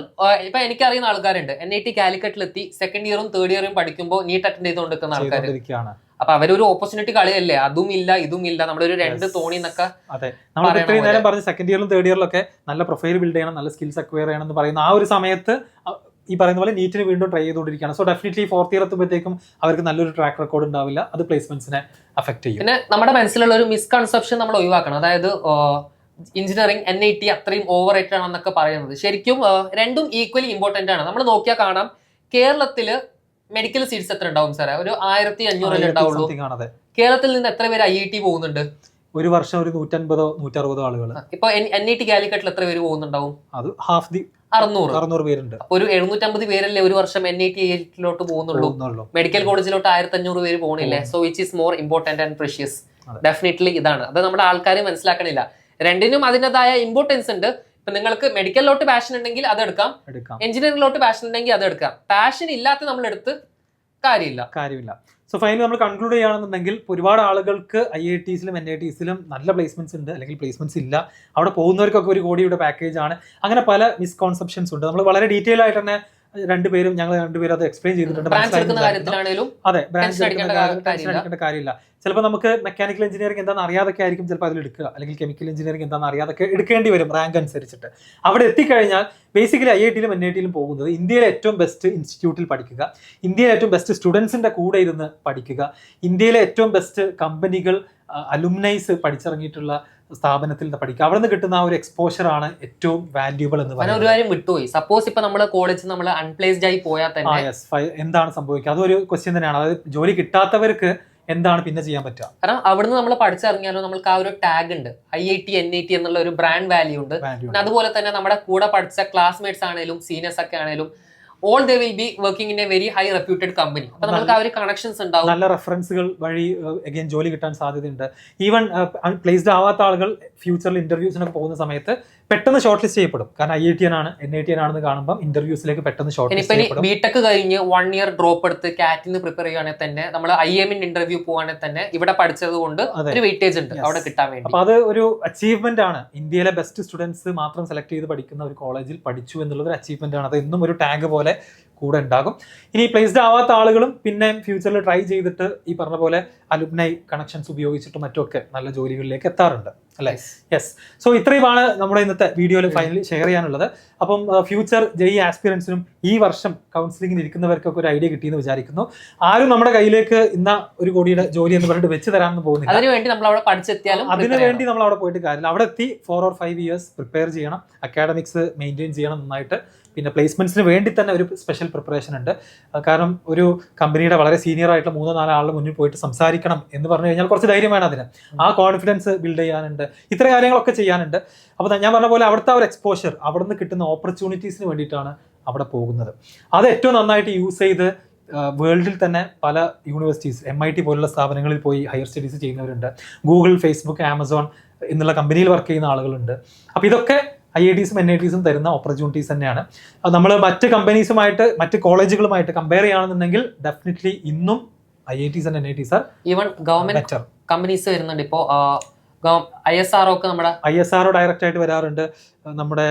ഇപ്പൊ എനിക്കറിയുന്ന ആൾക്കാരുണ്ട് NIT കാലിക്കറ്റിലെത്തി സെക്കൻഡ് ഇയറും തേർഡ് ഇയറും പഠിക്കുമ്പോൾ നീറ്റ് അറ്റൻഡ് ചെയ്തുകൊണ്ടിരിക്കുന്ന ആൾക്കാർ. അപ്പൊ അവരൊരു ഓപ്പർച്യൂണിറ്റി കളിയല്ലേ, അതും ഇല്ല ഇതും ഇല്ല, നമ്മുടെ ഒരു 2 തോണി എന്നൊക്കെ. അതെ, നമ്മൾ ഇത്രയും നേരം പറഞ്ഞ സെക്കൻഡ് ഇയറിലും തേർഡ് ഇയറിലൊക്കെ നല്ല പ്രൊഫൈൽ ബിൽഡ് ചെയ്യണം, നല്ല സ്കിൽസ് അക്വയർ ചെയ്യണം എന്ന് പറയുന്ന ആ ഒരു സമയത്ത് ഈ പറയുന്ന പോലെ നീറ്റിന് വീണ്ടും ട്രൈ ചെയ്തുകൊണ്ടിരിക്കുകയാണ്. സോ ഡെഫിനറ്റ്ലി 4th ഇയർ എത്തുമ്പോഴത്തേക്കും അവർക്ക് നല്ലൊരു ട്രാക്ക് റെക്കോർഡ് ഉണ്ടാവില്ല, അത് പ്ലേസ്മെന്റ്സിനെ അഫക്ട് ചെയ്യും. പിന്നെ നമ്മുടെ മനസ്സിലുള്ള ഒരു മിസ്കൺസെപ്ഷൻ നമ്മൾ ഒഴിവാക്കണം. അതായത് എഞ്ചിനീയറിംഗ് NIT അത്രയും ഓവർ റേറ്റഡ് ആണെന്നൊക്കെ പറയുന്നത് ശരിക്കും രണ്ടും ഈക്വലി ഇമ്പോർട്ടന്റ് ആണ്. നമ്മൾ നോക്കിയാൽ കാണാം കേരളത്തില് മെഡിക്കൽ സീറ്റ്സ് എത്ര ഉണ്ടാവും സാറേ? ഒരു 1500 ഉണ്ടാവുള്ളൂ. കേരളത്തിൽ നിന്ന് എത്ര പേര് IIT പോകുന്നുണ്ട്? ഒരു വർഷം ഒരു 150-160 ആളുകൾ. ഇപ്പൊ NIT കാലിക്കറ്റിൽ എത്ര പേര് പോകുന്നുണ്ടാവും? അത് ഹാഫ് ദി 600 പേരുണ്ട്. അപ്പൊ ഒരു 750 പേരല്ലേ ഒരു വർഷം NIT ലോട്ട് പോകുന്നുള്ളൂ. മെഡിക്കൽ കോളേജിലോട്ട് 1500 പേര് പോകണില്ലേ. So which is more important and precious. Definitely ഇതാണ്. അത് നമ്മുടെ ആൾക്കാർ മനസ്സിലാക്കണില്ല. രണ്ടിനും അതിൻ്റെതായ ഇമ്പോർട്ടൻസ് ഉണ്ട്. ഇപ്പൊ നിങ്ങൾക്ക് മെഡിക്കലിലോട്ട് പാഷൻ ഉണ്ടെങ്കിൽ അത് എടുക്കാം, എഞ്ചിനീയറിംഗിലോട്ട് പാഷൻ ഉണ്ടെങ്കിൽ അത് എടുക്കാം. പാഷൻ ഇല്ലാത്ത നമ്മൾ എടുത്ത് കാര്യമില്ല. സോ ഫൈനലി നമ്മൾ കൺക്ലൂഡ് ചെയ്യുകയാണെന്നുണ്ടെങ്കിൽ ഒരുപാട് ആളുകൾക്ക് IITസിലും NITസിലും നല്ല പ്ലേസ്മെന്റ്സ് ഉണ്ട്, അല്ലെങ്കിൽ പ്ലേസ്മെന്റ്സ് ഇല്ല. അവിടെ പോകുന്നവർക്കൊക്കെ 1 കോടിയുടെ പാക്കേജ് ആണ്. അങ്ങനെ പല മിസ്കോൺസെപ്ഷൻസ് ഉണ്ട്. നമ്മൾ വളരെ ഡീറ്റെയിൽ ആയിട്ട് തന്നെ ഞങ്ങൾ രണ്ടുപേരും അത് എക്സ്പ്ലെയിൻ ചെയ്തിട്ടുണ്ട്. അതെ, ബ്രാഞ്ച് അടിക്കേണ്ട കാര്യമില്ല. ചിലപ്പോൾ നമുക്ക് മെക്കാനിക്കൽ എഞ്ചിനീയറിംഗ് എന്താണെന്ന് അറിയാതൊക്കെ ആയിരിക്കും ചിലപ്പോൾ അതിൽ എടുക്കുക, അല്ലെങ്കിൽ കെമിക്കൽ എഞ്ചിനീയറിംഗ് എന്താണെന്ന് അറിയാതൊക്കെ എടുക്കേണ്ടി വരും റാങ്ക് അനുസരിച്ചിട്ട്. അവിടെ എത്തിക്കഴിഞ്ഞാൽ ബേസിക്കലി IITയിലും NITയിലും പോകുന്നത് ഇന്ത്യയിലെ ഏറ്റവും ബെസ്റ്റ് ഇൻസ്റ്റിറ്റ്യൂട്ടിൽ പഠിക്കുക, ഇന്ത്യയിലെ ഏറ്റവും ബെസ്റ്റ് സ്റ്റുഡൻസിന്റെ കൂടെ ഇരുന്ന് പഠിക്കുക, ഇന്ത്യയിലെ ഏറ്റവും ബെസ്റ്റ് കമ്പനികൾ അലുമിനൈസ് പഠിച്ചിറങ്ങിയിട്ടുള്ള സ്ഥാപനത്തിൽ പഠിക്കുക. അവിടെ നിന്ന് കിട്ടുന്ന ആ ഒരു എക്സ്പോഷർ ആണ് ഏറ്റവും വാല്യൂബിൾ എന്ന് പറയുന്നത്. ഒരു കാര്യം വിട്ടുപോയി. സപ്പോസ് ഇപ്പൊ നമ്മള് കോളേജിൽ നമ്മൾ അൺപ്ലേസ്ഡ് ആയി പോയാൽ തന്നെ എന്താണ് സംഭവിക്കുക? അതൊരു ക്വസ്റ്റ്യൻ തന്നെയാണ്. അതായത് ജോലി കിട്ടാത്തവർക്ക് എന്താണ് പിന്നെ ചെയ്യാൻ പറ്റുക? കാരണം അവിടുന്ന് നമ്മൾ പഠിച്ചിറങ്ങിയാലോ നമ്മൾക്ക് ആ ഒരു ടാഗ് ഉണ്ട്, IIT NIT എന്നുള്ള ഒരു ബ്രാൻഡ് വാല്യൂ ഉണ്ട്. അതുപോലെ തന്നെ നമ്മുടെ കൂടെ പഠിച്ച ക്ലാസ്മേറ്റ്സ് ആണെങ്കിലും സീനിയേഴ്സ് ഒക്കെ ആണെങ്കിലും all they will be working in a very high reputed company. അപ്പൊ നമുക്ക് ആ ഒരു കണക്ഷൻസ് ഉണ്ടാവും, നല്ല റെഫറൻസുകൾ വഴി അഗൈൻ ജോലി കിട്ടാൻ സാധ്യതയുണ്ട്. ഈവൻ പ്ലേസ്ഡ് ആവാത്ത ആളുകൾ ഫ്യൂച്ചറിൽ ഇന്റർവ്യൂസിനൊക്കെ പോകുന്ന സമയത്ത് പെട്ടെന്ന് ഷോർട്ട് ലിസ്റ്റ് ചെയ്യപ്പെടും. കാരണം IIT ആണെന്ന് കാണുമ്പോൾ ഇന്റർവ്യൂസിലേക്ക് പെട്ടെന്ന് ഷോർട്ട് ലിസ്റ്റ് ചെയ്യപ്പെടും. ബിടെക് കഴിഞ്ഞ് 1 ഇയർ ഡ്രോപ്പ് എടുത്ത് കാറ്റിന് പ്രിപ്പയർ ചെയ്യുകയാണെങ്കിൽ തന്നെ നമ്മൾ IIM ഇന്റർവ്യൂ പോവാണെങ്കിൽ തന്നെ ഇവിടെ പഠിച്ചത് കൊണ്ട് ഒരു വെയിറ്റേജ് ഉണ്ട് അവിടെ കിട്ടാൻ വേണ്ടി. അപ്പൊ അത് ഒരു അച്ചീവ്മെന്റ് ആണ്. ഇന്ത്യയിലെ ബെസ്റ്റ് സ്റ്റുഡൻസ് മാത്രം സെലക്ട് ചെയ്ത് പഠിക്കുന്ന ഒരു കോളേജിൽ പഠിച്ചു എന്നുള്ളത് ഒരു അച്ചീവ്മെന്റ് ആണ്. അത് എന്നും ഒരു ടാഗ് പോലെ കൂടെ ഉണ്ടാകും. ഇനി പ്ലേസ്ഡ് ആവാത്ത ആളുകളും പിന്നെ ഫ്യൂച്ചറിൽ ട്രൈ ചെയ്തിട്ട് ഈ പറഞ്ഞ പോലെ അലുമിനൈ കണക്ഷൻസ് ഉപയോഗിച്ചിട്ട് മറ്റൊക്കെ നല്ല ജോലികളിലേക്ക് എത്താറുണ്ട് അല്ലേ? യെസ്. സോ ഇത്രയുമാണ് നമ്മുടെ ഇന്നത്തെ വീഡിയോയിൽ ഫൈനലി ഷെയർ ചെയ്യാനുള്ളത്. അപ്പം ഫ്യൂച്ചർ JEE ആസ്പിറൻസിനും ഈ വർഷം കൗൺസിലിംഗിന് ഇരിക്കുന്നവർക്കൊക്കെ ഒരു ഐഡിയ കിട്ടിയെന്ന് വിചാരിക്കുന്നു. ആരും നമ്മുടെ കയ്യിലേക്ക് ഇന്ന 1 കോടിയുടെ ജോലി എന്ന് പറഞ്ഞിട്ട് വെച്ച് തരാമെന്ന് പോകുന്നില്ല. അതിനുവേണ്ടി നമ്മൾ അവിടെ പഠിച്ചെത്തിയാലും അതിനുവേണ്ടി നമ്മൾ അവിടെ പോയിട്ട് കാര്യമില്ല. അവിടെ എത്തി 4 or 5 years പ്രിപ്പയർ ചെയ്യണം, അക്കാഡമിക്സ് മെയിൻറ്റെയിൻ ചെയ്യണം നന്നായിട്ട്. പിന്നെ പ്ലേസ്മെന്റ്സിന് വേണ്ടി തന്നെ ഒരു സ്പെഷ്യൽ പ്രിപ്പറേഷൻ ഉണ്ട്. കാരണം ഒരു കമ്പനിയുടെ വളരെ സീനിയർ ആയിട്ടുള്ള 3-4 ആളുടെ മുന്നിൽ പോയിട്ട് സംസാരിക്കണം എന്ന് പറഞ്ഞു കഴിഞ്ഞാൽ കുറച്ച് ധൈര്യം വേണം അതിന്. ആ കോൺഫിഡൻസ് ബിൽഡ് ചെയ്യാനുണ്ട്, ഇത്ര കാര്യങ്ങളൊക്കെ ചെയ്യാനുണ്ട്. അപ്പോൾ ഞാൻ പറഞ്ഞ പോലെ അവിടുത്തെ ഒരു എക്സ്പോഷർ, അവിടെ നിന്ന് കിട്ടുന്ന ഓപ്പർച്യൂണിറ്റീസിന് വേണ്ടിയിട്ടാണ് അവിടെ പോകുന്നത്. അത് ഏറ്റവും നന്നായിട്ട് യൂസ് ചെയ്ത് വേൾഡിൽ തന്നെ പല യൂണിവേഴ്സിറ്റീസ് MIT പോലുള്ള സ്ഥാപനങ്ങളിൽ പോയി ഹയർ സ്റ്റഡീസ് ചെയ്യുന്നവരുണ്ട്. ഗൂഗിൾ, ഫേസ്ബുക്ക്, ആമസോൺ എന്നുള്ള കമ്പനിയിൽ വർക്ക് ചെയ്യുന്ന ആളുകളുണ്ട്. അപ്പോൾ ഇതൊക്കെ IITസും NITസും തരുന്ന ഓപ്പർച്യൂണിറ്റീസ് തന്നെയാണ്. നമ്മൾ മറ്റ് കമ്പനീസുമായിട്ട് മറ്റ് കോളേജുകളുമായിട്ട് കമ്പയർ ചെയ്യുകയാണെന്നുണ്ടെങ്കിൽ ഡെഫിനറ്റ്ലി ഇന്നും IITs and NITs R even government companies വരുന്നുണ്ട്. ഇപ്പോൾ ISRO ഒക്കെ നമ്മുടെ ISRO ഡയറക്റ്റ് ആയിട്ട് വരാറുണ്ട്. നമ്മുടെ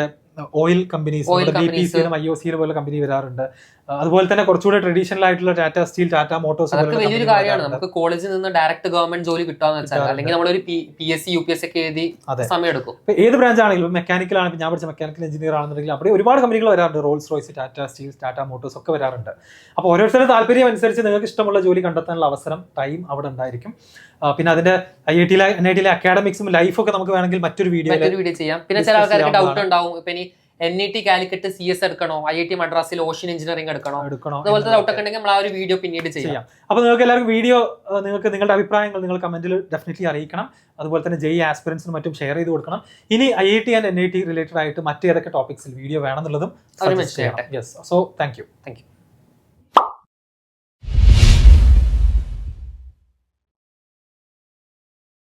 ഓയിൽ കമ്പനീസ്, BPCലും IOCലും പോലെ കമ്പനി വരാറുണ്ട്. അതുപോലെ തന്നെ കുറച്ചുകൂടെ ട്രഡീഷണൽ ആയിട്ടുള്ള ടാറ്റ സ്റ്റീൽ, ടാറ്റ മോട്ടോഴ്സ്. അതൊക്കെ വലിയൊരു കാര്യമാണ്. നമുക്ക് കോളേജിൽ നിന്ന് ഡയറക്റ്റ് ഗവൺമെന്റ് ജോലി കിട്ടാന്ന് വെച്ചാൽ, അല്ലെങ്കിൽ നമ്മളൊരു PSC UPSC ഒക്കെ എഴുതി സമയം എടുക്കും. ഏത് ബ്രാഞ്ച് ആണെങ്കിലും, മെക്കാനിക്കൽ ആണെങ്കിൽ ഞാൻ പഠിച്ച മെക്കാനിക്കൽ എഞ്ചിനീയർ ആണെന്നുണ്ടെങ്കിൽ അവിടെ ഒരുപാട് കമ്പനികൾ വരാറുണ്ട്. Rolls Royce, Tata Steel, Tata Motors ഒക്കെ വരാറുണ്ട്. അപ്പോൾ ഓരോരുത്തരുടെ താല്പര്യം അനുസരിച്ച് നിങ്ങൾക്ക് ഇഷ്ടമുള്ള ജോലി കണ്ടെത്താനുള്ള അവസരം, ടൈം അവിടെ ഉണ്ടായിരിക്കും. പിന്നെ അതിന്റെ NITയിലെ അക്കാഡമിക്സും ലൈഫും ഒക്കെ നമുക്ക് വേണമെങ്കിൽ മറ്റൊരു വീഡിയോ ചെയ്യാം. പിന്നെ ചില ആൾക്കാർക്ക് ഡൗട്ട് ഉണ്ടാവും, ഇപ്പൊ ഇനി NIT കാലിക്കറ്റ് CS എടുക്കണോ, IIT മദ്രാസിൽ ഓഷ്യൻ എഞ്ചിനീയറിംഗ് എടുക്കണോ, അതുപോലത്തെ ഡൗട്ട് ഒക്കെ ഉണ്ടെങ്കിൽ നമ്മൾ ആ ഒരു വീഡിയോ പിന്നീട് ചെയ്യാം. അപ്പോൾ നിങ്ങൾക്ക് എല്ലാവർക്കും വീഡിയോ, നിങ്ങൾക്ക് നിങ്ങളുടെ അഭിപ്രായങ്ങൾ നിങ്ങൾ കമന്റിൽ ഡെഫിനറ്റ്ലി അറിയിക്കണം. അതുപോലെ തന്നെ JEE ആസ്പിറൻസിനും മറ്റും ഷെയർ ചെയ്ത് കൊടുക്കണം. ഇനി IIT and NIT റിലേറ്റഡ് ആയിട്ട് മറ്റേതൊക്കെ ടോപ്പിക്സിൽ വീഡിയോ വേണമെന്നുള്ളതും സജസ്റ്റ് ചെയ്യണം. യെസ്. So thank you.